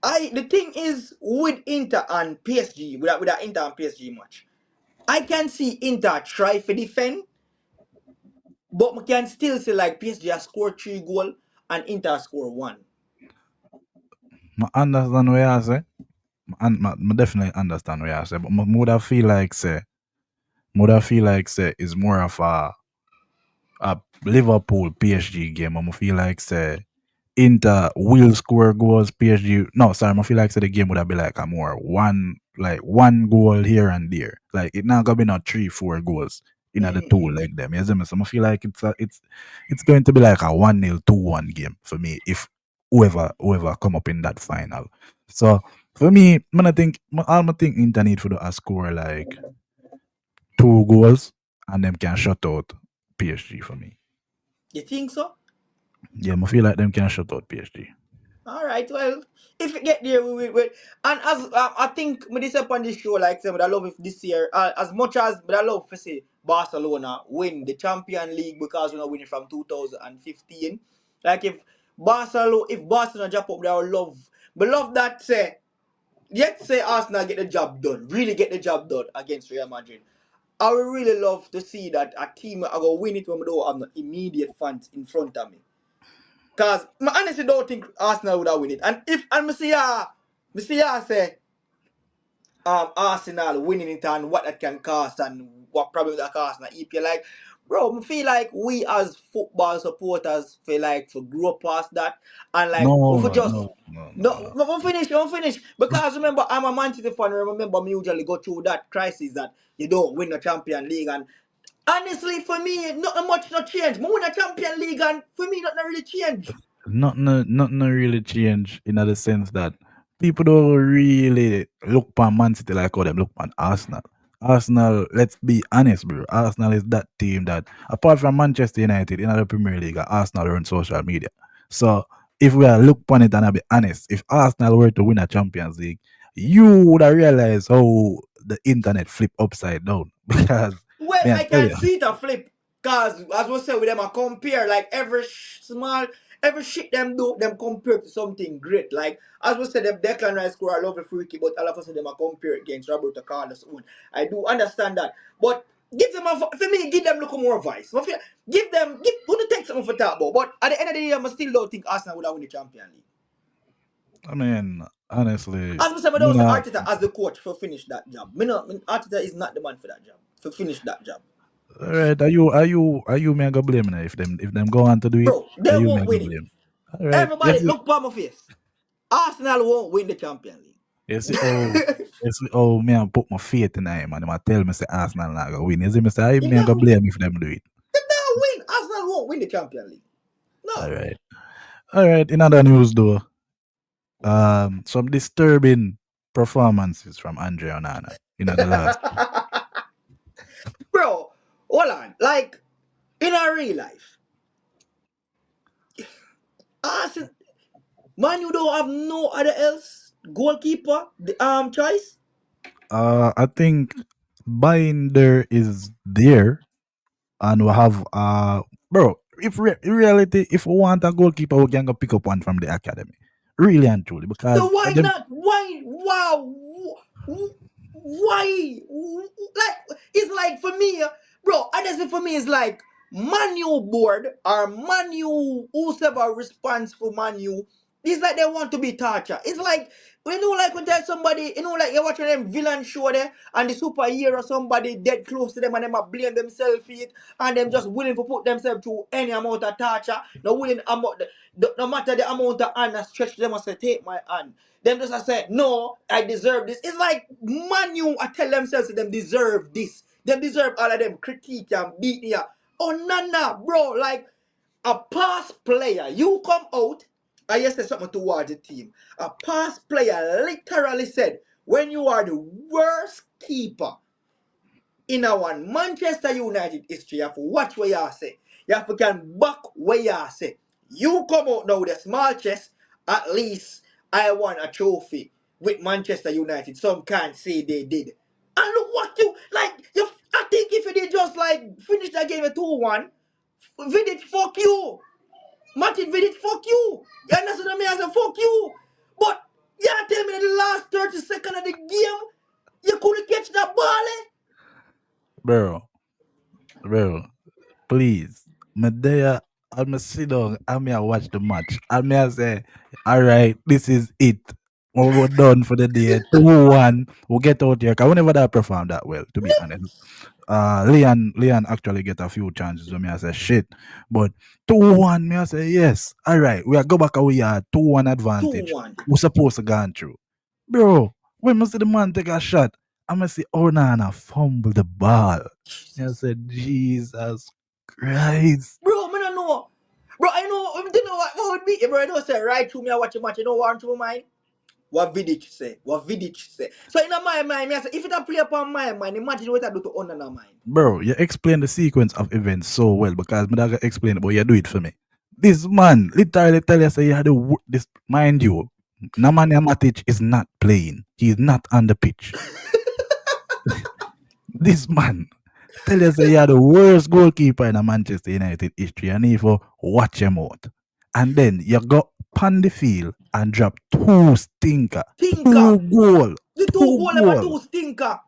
The thing is with Inter and PSG, with that Inter and PSG match, I can see Inter try for defend, but we can still say like PSG has scored 3 goals and Inter score one. I understand what you say. And I definitely understand what you say, but I would have feel like say is more of a Liverpool PSG game. I feel like say Inter will score goals. PSG, no, sorry, I feel like say the game would have been like a more one goal here and there. Like it not gonna be not 3-4 goals in the two Mm-hmm. like them. You see me? So I feel like it's going to be like a 1-0 2-1 game for me if whoever come up in that final. So for me, I think Inter need for the score like 2 goals and them can shut out PSG for me. You think so? Yeah, I feel like them can shut out PSG. All right. Well, if you get there, we will. And as I think me this up on this show, like say, but I love if this year, as much as but I love to say Barcelona win the Champion League because we are winning from 2015. Like if Barcelona drop up, I would love that say. Let's say Arsenal get the job done, really get the job done against Real Madrid. I would really love to see that a team I go win it when we don't have no immediate fans in front of me. Cause I honestly don't think Arsenal would have win it. And if and me see ya say Arsenal winning it and what that can cost and what probably that cost na EPL like bro, I feel like we as football supporters feel like to grow past that and like we for No, just no, no, no, no, no. I'm finish. Because remember, I'm a Man City fan. Remember, me usually go through that crisis that you don't win the Champion League. And honestly, for me, not much not change. Me win a Champion League, and for me, not really change. Nothing really change in the sense that people don't really look upon Man City like how them look upon Arsenal. Arsenal, let's be honest, bro. Arsenal is that team that, apart from Manchester United in the Premier League, Arsenal run social media. So if we are look upon it and I be honest, if Arsenal were to win a Champions League, you would have realized how the internet flip upside down. Because Well, man, I tell can you, see it a flip. Cause as we say with them, I compare like every shit them do, them compare to something great. Like as we said, them Declan Rice score a lovely free kick, but all of a sudden them are compare against Roberto Carlos own. I do understand that, but give them for me, give them look more vice. Give them give want to take something for that, but at the end of the day, I still don't think Arsenal would have won the Champions League. I mean, honestly, As we said, I me don't say not, Arteta as the coach for finish that job. Arteta is not the man for that job. For finish that job. all right, are you me gonna blame now if them go on to do it? Bro, Are they you me won't gonna win it. blame? All right, Everybody, look by my face. Arsenal won't win the Champions you see, League. me and put my faith in him and him tell me say Arsenal not gonna win. You see me say I If me gonna they blame if them do it. win, Arsenal won't win the Champions League. All No. right. All right. In other news though, some disturbing performances from Andre Onana in the last. Bro, hold on. Like, in our real life, Arsenal, man, you don't have no other else goalkeeper, the choice. I think Binder is there and we have bro. If in reality, if we want a goalkeeper, we can go pick up one from the academy. Really and truly, So because why not? Why? Wow. Why? Like, it's like for me, bro, honestly, for me, it's like Manu board or Manu, whoever responds for Manu, it's like they want to be tortured. It's like, like when there's somebody, like you're watching them villain show there and the superhero, somebody dead close to them and them are blame themselves for it and them just willing to put themselves through any amount of torture. No willing amount, no matter the amount of hand I stretch them and say, take my hand. Them just I say, no, I deserve this. It's like Manu, I tell themselves them deserve this. Them deserve all of them critique and beat ya. Oh, nah, bro. Like a past player, you come out and you say something towards the team. A past player literally said, when you are the worst keeper in our Manchester United history, you have to watch what you say. You have to can back what you say. You come out now with a small chest, at least I won a trophy with Manchester United. Some can't say they did. And look what you like. I think if you did just like finish that game at 2-1, Vidic, fuck you. Martin Vidic, fuck you. You understand what I mean? I said, fuck you. But you tell me that the last 30 seconds of the game, you couldn't catch that ball, eh? bro, bro. Please, me there, I me sit down, I me a watch the match. I me a say, all right, this is it. We're done for the day. 2-1. We'll get out here. Cause we never that perform that well, to be honest. Leon actually get a few chances. So me I say shit. But 2-1, me I say yes. All right, we are go back away at 2-1 advantage. 2-1. We're supposed to go through. Bro, when me see the man take a shot, I must say, oh, Nana, fumble the ball. I said, Jesus Christ. Bro, I don't know. Bro, I know, I don't know what would be. Bro, I don't say right through me, I watch a match, you know what to my mind? What Vidic say? What Vidic say? So in my mind, me I say, if it a play upon my mind, imagine what I do to Onana mind. Bro, you explain the sequence of events so well because my dog explain it, but you do it for me. This man literally tell you say you had this mind you. Nemanja Matic is not playing. He is not on the pitch. This man tell you say you are the worst goalkeeper in the Manchester United history and if you watch him out. And then you go on the field and drop two stinker, Stinker. two goal, The two two goal, them are goal. two stinker.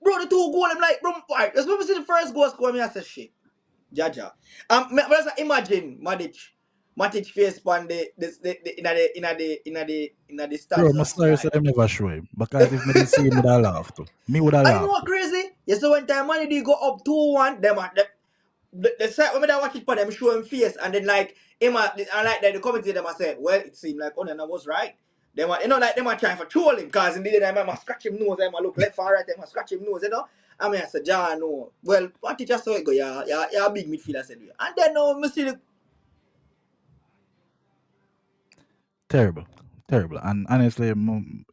Bro, the two goal, I'm like, bro, right. Let's see the first goal score, me I say shit. Jaja. But imagine Matic face on the Bro, stats I'm last sorry say night. them never show him. Because if me did see him, would have laughed too. Me would have I know laughed what too. crazy? You see when time money they go up 2-1, them are the side when I watch it for them show him face and then like I like that the commentator them I said, well it seemed like Onana was right. Them are, like them are trying for troll him because in the day them must scratch him nose, them a look left and right, them must scratch him nose, you know. I mean I said, ja no. Well, what it just saw it go, yeah, big midfielder said we. And then now me see the Terrible. Terrible. And honestly,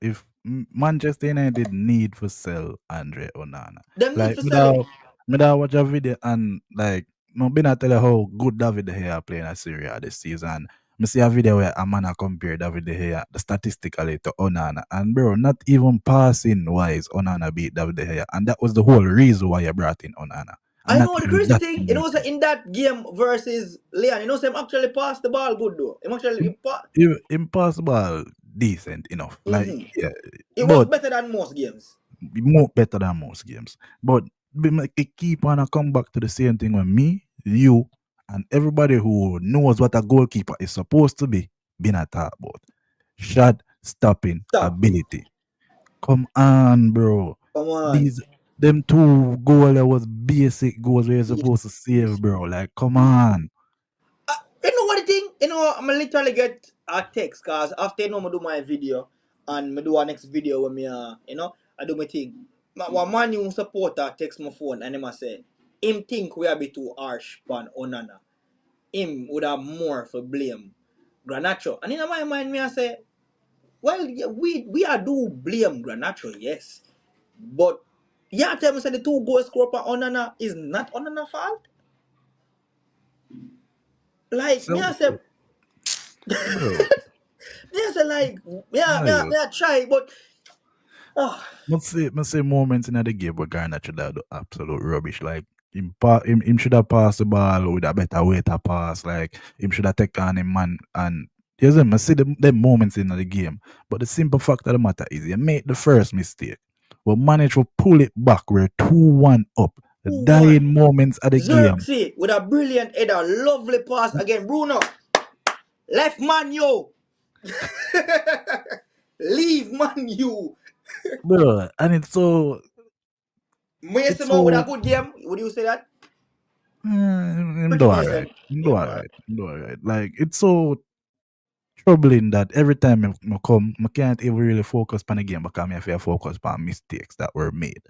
if Manchester United need for sell Andre Onana. Them need Like to sell him. me da watch a video and like no been a tell you how good David De Gea playing a Serie A this season. Me see a video where a man a compare David De Gea statistically to Onana, and bro, not even passing wise Onana beat David De Gea, and that was the whole reason why you brought in Onana. And I not know the even crazy that thing, in return. in that game versus Leon, him actually passed the ball good though. Him actually Impossible decent enough. Like hmm yeah, it was but better than most games. more better than most games. But we make it keep on a come back to the same thing when me, you, and everybody who knows what a goalkeeper is supposed to be been a talk about. Shot stopping Stop. ability. Come on, bro. Come on. These them two goal that was basic goals where you're supposed to save, bro. Like, come on. You know what the thing? I'm literally get a text cause after I do my video and I do our next video when I do my thing. One man you supporter text my phone and him a say him think we are be too harsh on Onana. Him would have more for blame Granacho. And in my mind me I say, well yeah, we are do blame Granacho, yes. But yeah, tell me say the two goals scored by Onana is not Onana fault. Like me So, I say bro, there's a like, Mario, I try, but oh, must say moments in the game where Garnacho did absolute rubbish. Like him should have passed the ball with a better way to pass. Like him should have taken on him man and yes, I see them moments in the game. But the simple fact of the matter is you make the first mistake. But manage to pull it back. We're 2-1 up. The 2-1. dying moments of the game. Xerxes with a brilliant header, lovely pass again. Bruno, left man, yo. Leave man, you. Bro, and it's Mason Mount with a so good game. Would you say that? him Pretty do alright. Mason. Him do Yeah, man. alright. Him do alright. Like it's so troubling that every time I come, I can't even really focus on the game because I have to focus on mistakes that were made.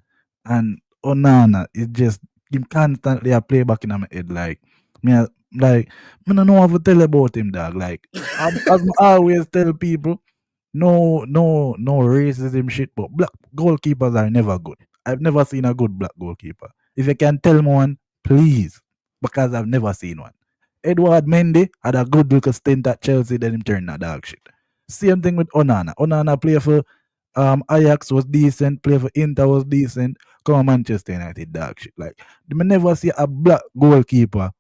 And Onana, it just him constantly a play back in my head like me like I don't know how to tell about him dog. Like as I always tell people, no racism shit, but black goalkeepers are never good. I've never seen a good black goalkeeper. If you can tell me one, please, because I've never seen one. Edward Mendy had a good little stint at Chelsea, then him turned a dog shit. Same thing with Onana. Onana play for Ajax was decent, play for Inter was decent. Come on, Manchester United dog shit. Like, me never see a black goalkeeper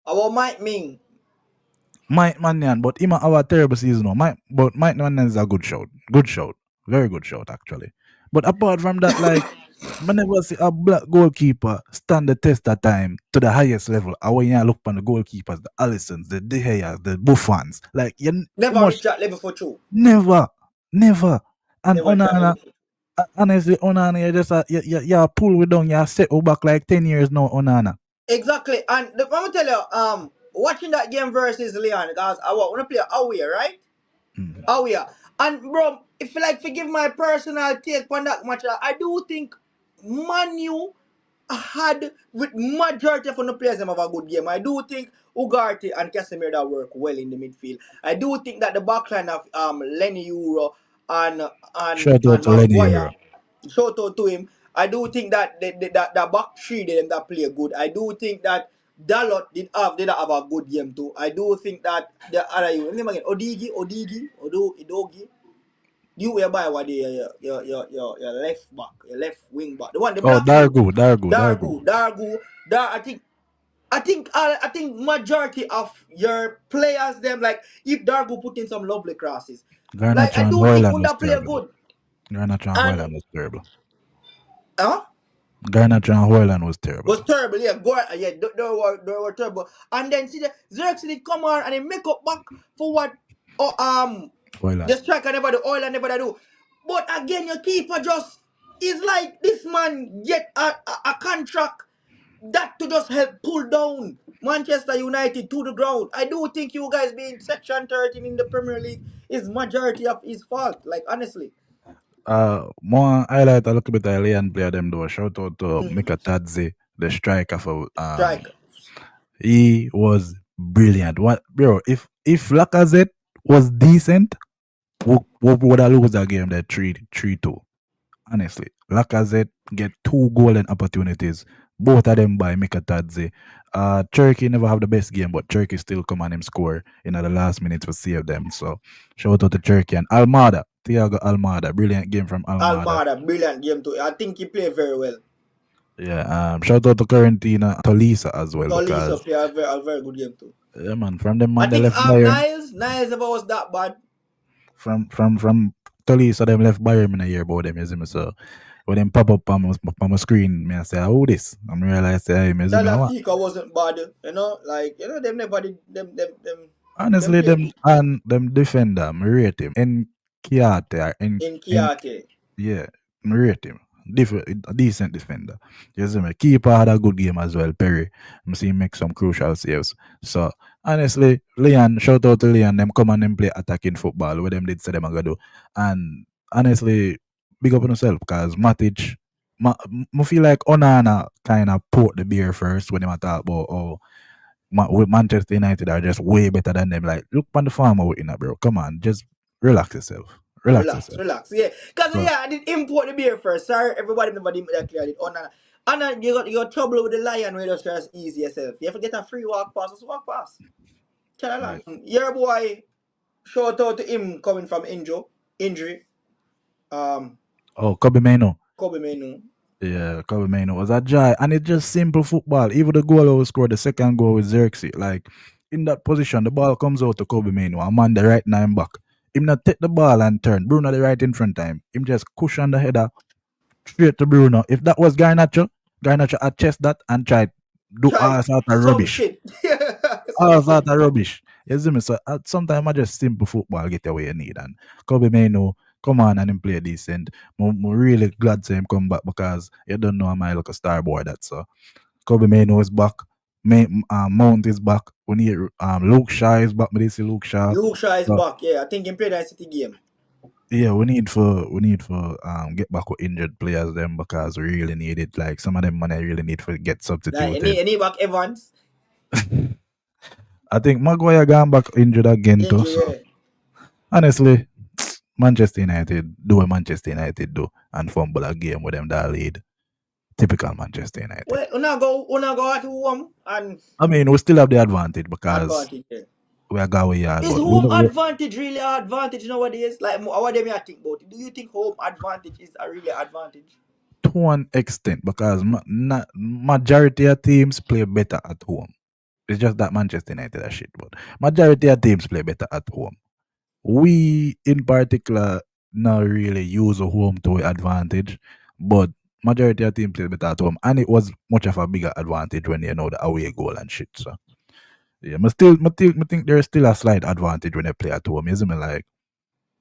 Our Mike Ming. Mike Mannion, but him have a terrible season now. Mike Mannion is a good shout. Good shout. Very good shout, actually. But apart from that, like, I never see a black goalkeeper stand the test of time to the highest level. And when you look on the goalkeepers, the Allisons, the De Geas, the Buffons, like, you Never must reach that level for two. never, never. And Never reach that Onana, level for two. honestly, Onana, you just, you pull we down, you set back like 10 years now, Onana. Exactly. And let me tell you, watching that game versus Leon, guys, I want to play away, right? Mm. Oh yeah, and bro, if you like forgive my personal take on that match, I do think Manu had with majority of the players them have a good game. I do think Ugarte and Casemiro that work well in the midfield. I do think that the backline of Lenny Euro and Shout out and to Lenny Maguire, Euro. shout out to him. I do think that that back three them that play good. I do think that Dalot did have a good game too. I do think that the other you remember again Odogi. You were by what the your left back, your left wing back, the one the Oh, black shoe. Dargo. Dargu. I think majority of your players them like if Dargu put in some lovely crosses. Like Garnacho I and do think Hoyland was Unda play terrible. good. Garnacho and And Hoyland was terrible. huh? Garnacho and Hoyland was terrible. Was terrible, yeah. Yeah, they were terrible. And then see the Xerxes did come on and he make up back for what oh, Hoyland. the striker never do, oil and never do. But again, your keeper just is like this man get a contract that to just help pull down Manchester United to the ground. I do think you guys being section 13 in the Premier League is majority of his fault. Like honestly. More highlight a little bit of Leon player them though. Shout out to Mm-hmm. Mika Tadze, the striker for Striker. he was brilliant. What bro, if Lacazette was decent, Who would have lose that game that 3-2? Honestly, Lacazette get two golden opportunities. Both of them by Mikatadze. Turkey never have the best game, but Turkey still come on him score in the last minute to save them. So shout out to Turkey and Almada, Thiago Almada, brilliant game from Almada. Almada, brilliant game too. I think he played very well. Yeah, shout out to Quarantina and Tolisa as well Tolisso because played a very good game too. yeah man, from them I man they think left Bayern, Niles never was that bad. from Tolisa them left Bayern in a year about them, you see me. So when them pop up on my screen, me I say, who this? I'm realize say, hey, me see me what? Salafika wasn't bad, like them never did them Honestly, play them good and them defender, me rate him. Kiate, in in Kiate. yeah, me rate him. A decent defender. You see me? Keeper had a good game as well, Perry. I see him make some crucial saves. So honestly, Leon, shout out to Leon, them come and them play attacking football, what them did say them gonna do. And honestly, big up on yourself because Matic, I feel like Onana kind of put the beer first when they talk about with Manchester United are just way better than them. Like, look on the farmer with in bro. Come on, just relax yourself. Relax Relax, yourself. relax. Yeah, cause So, I did import the beer first. Sorry, everybody never did that clearly. Oh no, and you got trouble with the lion where you just try to ease yourself. You have to get a free walk pass, just walk past. Tell a yeah. land. Your boy, shout out to him coming from injury. Um, Oh, Kobe Mano. Kobe Menu. Yeah, Kobe Mano was a joy. And it's just simple football. Even the goal I was scored, the second goal with Xerxes. Like, in that position, the ball comes out to Kobe Mano. I'm on the right nine back. Him not take the ball and turn. Bruno the right in front of him. Him just cushion the header straight to Bruno. If that was Garnacho had chest that and tried do Try all sort of some rubbish. shit. Some All shit. sort of rubbish. You see me? So sometimes I just simple football get away you need. And Kobe Mano come on and him play decent. I'm really glad to him come back because you don't know I might look a star boy that so. Kobe Mano is back. Mount is back. We need Luke Shaw is back. Me see Luke Shaw. Luke Shaw is So back. Yeah, I think he played that City game. yeah, we need for get back with injured players them because we really need it. Like some of them man I really need to get Like substituted. any back Evans I think Maguire gone back injured again too. injury. So Yeah. honestly, Manchester United do what Manchester United do and fumble a game with them that lead. Typical Manchester United. Well, una go at home and I mean, we still have the advantage because advantage there. we are going yard, Is but we home know advantage really an advantage nowadays? Like, what do you think about it? Do you think home advantage is a really advantage? to one extent because majority of teams play better at home. It's just that Manchester United are shit, but majority of teams play better at home. We in particular not really use a home to our advantage, but majority of teams play better at home, and it was much of a bigger advantage when you know the away goal and shit. So yeah, I think there is still a slight advantage when they play at home, isn't it? Like,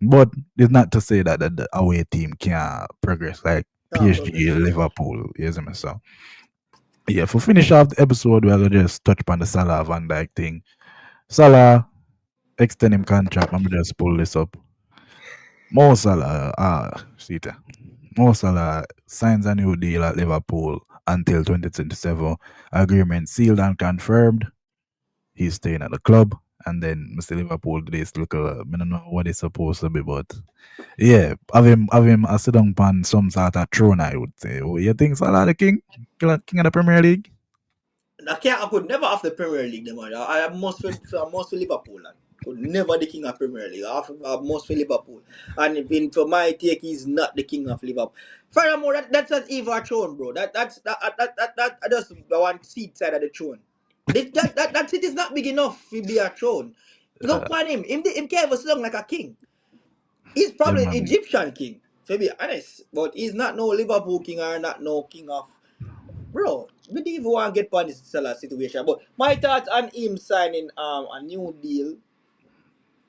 but it's not to say that the away team can't progress like Can't PSG, progress. Liverpool, isn't it? So yeah, for finish off the episode, we're gonna just touch upon the Salah Van Dijk thing. Salah extend him contract. I'm gonna just pull this up. Mo Salah, see it. Mo Salah signs a new deal at Liverpool until 2027. Agreement sealed and confirmed. He's staying at the club. And then Mr. Liverpool this look I don't know what it's supposed to be, but yeah, have him sit down upon some sort of throne, I would say. Oh, you think Salah the king? King of the Premier League? I could never have the Premier League, them. I must for Liverpool. And could never the king of Premier League. I must for Liverpool. And even for my take, he's not the king of Liverpool. Furthermore, that's not even a throne, bro. That's just the one seat side of the throne. That seat is not big enough to be a throne. Look Uh, at him. Him can't even sit down like a king. He's yeah, probably an man. Egyptian king, to be honest. But he's not no Liverpool king or not no king of. Bro, we didn't even want to get on this Salah situation. But my thoughts on him signing a new deal.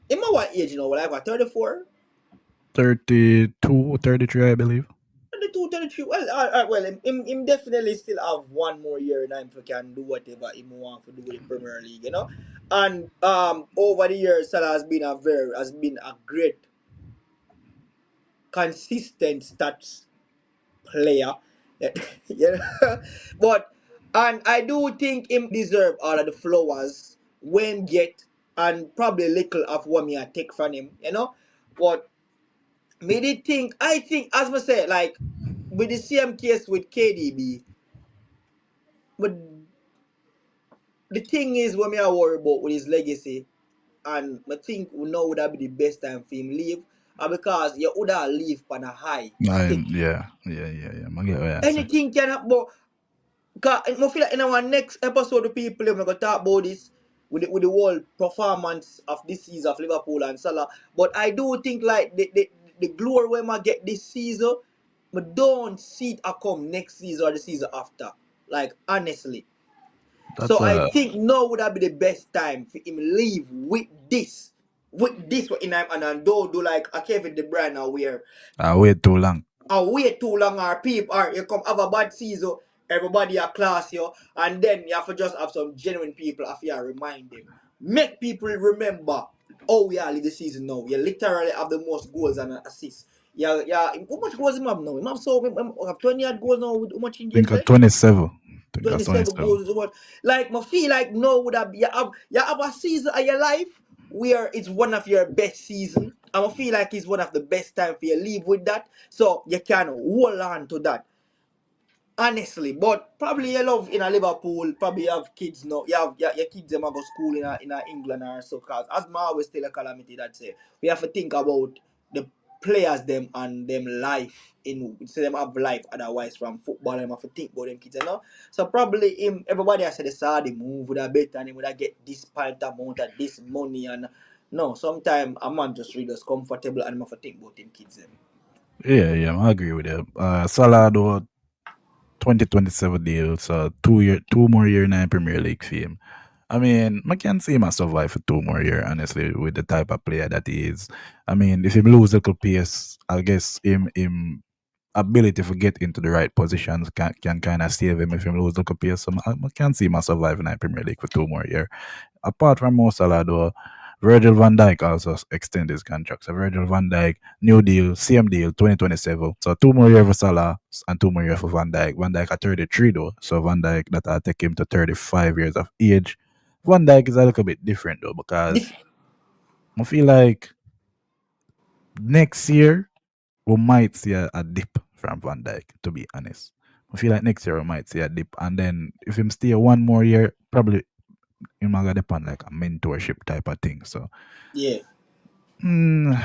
Him at what age, like what, 34? 32, 33, I believe. 32, 33. Well, well, him definitely still have one more year in him if he can do whatever he want to do with the Premier League. And over the years, Salah has been a great consistent stats player. you know? But and I do think him deserve all of the flowers when get and probably little of what me I take from him. But me did think, I think, as I say, like with the same case with KDB, but the thing is, what me I worry about with his legacy, and I think we know would that be the best time for him leave, because you would have leave on a high. I think Yeah. I get what you say. anything can happen. But cause I feel like in our next episode, the people we're gonna talk about this with the whole performance of this season of Liverpool and Salah. But I do think like the glory we might get this season, but don't see it a come next season or the season after. Like honestly. That's So I think now would that be the best time for him leave with this. With this what in him and don't do like a Kevin De Bruyne now where I wait too long. and wait too long or people or you come have a bad season, everybody a class you, and then you have to just have some genuine people after you remind them. Make people remember how we are in the season now. You literally have the most goals and assists. Yeah, how much goals him have now? Him have so him have 20 odd goals now with how much in Think games of left? 27. Think that's 27 27. goals is what like I feel like no would have you have a season of your life where it's one of your best season. I feel like it's one of the best time for you to live with that. So you can hold on to that. Honestly, but probably you love in a Liverpool, probably you have kids now. You have your kids them a go school in a England or so. Cause as my always tell a calamity that say we have to think about the players them and them life in so them have life otherwise from football them have to think about them kids, you know. So probably him everybody has said they saw the move would have better and he would have get this pint amount of this money and no, sometimes a man just really just comfortable and have to think about him kids them. Yeah, I agree with you. Salah though 2027 deal, so 2 more year in the Premier League for him. I mean, I can see him a survive for 2 more year, honestly, with the type of player that he is. I mean, if he lose a little pace, I guess him ability to get into the right positions can kind of save him if he lose a little pace. So I can see him survive in the Premier League for 2 more year. Apart from Mo Salah, though, Virgil van Dijk also extend his contract. So Virgil van Dijk, new deal, same deal, 2027. So 2 more year for Salah and 2 more year for Van Dijk. Van Dijk at 33 though. So Van Dijk that'll take him to 35 years of age. Van Dijk is a little bit different though because This I feel like next year we might see a dip from Van Dijk, to be honest. I feel like next year we might see a dip. And then if him stay 1 more year, probably him gonna depend like a mentorship type of thing. So yeah. mm,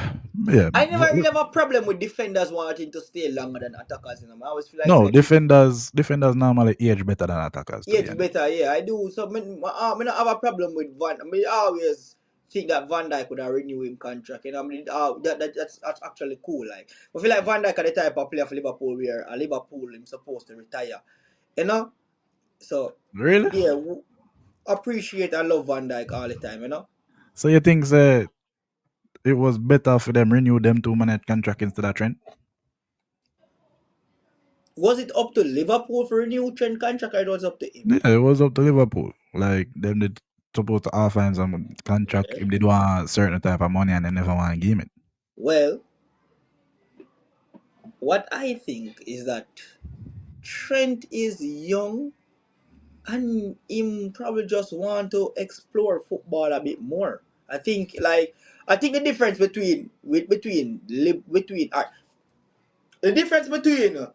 yeah. I never really have a problem with defenders wanting to stay longer than attackers. You know, I always feel No, like defenders normally age better than attackers, to be it's honest. better. Yeah, I do. So me not have a problem with Van. I mean, I always think that Van Dijk could have renewed him contract. You know, I mean, that's actually cool. Like, I feel like Van Dijk are the type of player for Liverpool where a Liverpool him supposed to retire. You know, so Really? yeah, appreciate and love Van Dijk all the time. You know, So you think that it was better for them renew them 2 minute contract instead of Trent? was it up to Liverpool for renew Trent contract or it was up to him? Yeah, it was up to Liverpool. Like them they supposed to offer him some contract Well, if they do want a certain type of money and they never want to give it. well, what I think is that Trent is young and him probably just want to explore football a bit more. I think the difference the difference between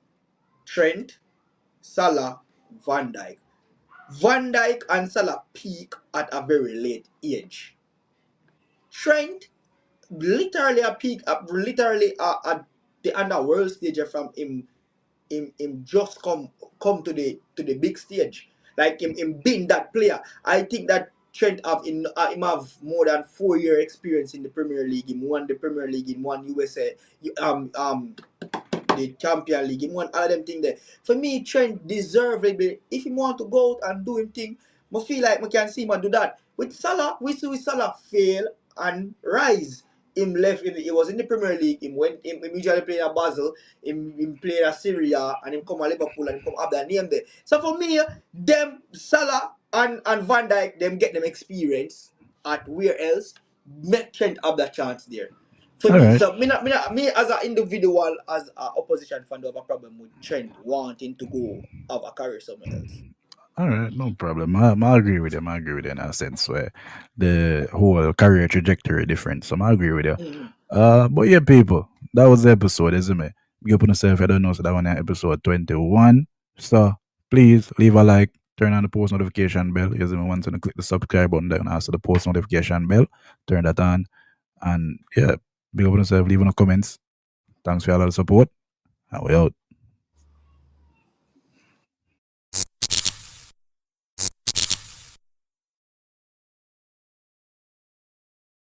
Trent, Salah, Van Dijk. Van Dijk and Salah peak at a very late age. Trent literally a peak literally at the underworld stage from him just come to the big stage. Like him being that player. I think that Trent him have more than 4 year experience in the Premier League. Him won the Premier League, him won USA the Champion League. Him won all them thing there. For me, Trent deservedly, if he want to go out and do him thing, I feel like I can see him and do that. With Salah, we see Salah fail and rise. Him left he was in the Premier League, him usually playing at Basel, him playing at Syria and him come at Liverpool and him come up that name there. So for me, them Salah and Van Dijk, them get them experience at where else make Trent have that chance there for All me. right. So me as an individual, as an opposition fan, don't have a problem with Trent wanting to go have a career somewhere else. All right, no problem. I agree with them. I agree with you in a sense where the whole career trajectory different. So I agree with you. But yeah, people, that was the episode, isn't it? Big up on yourself if you don't know, so that one episode 21. So please leave a like, turn on the post notification bell. Isn't it? Once you click the subscribe button down also the post notification bell, turn that on. And yeah, big up on yourself, leave in the comments. Thanks for all the support. And we out.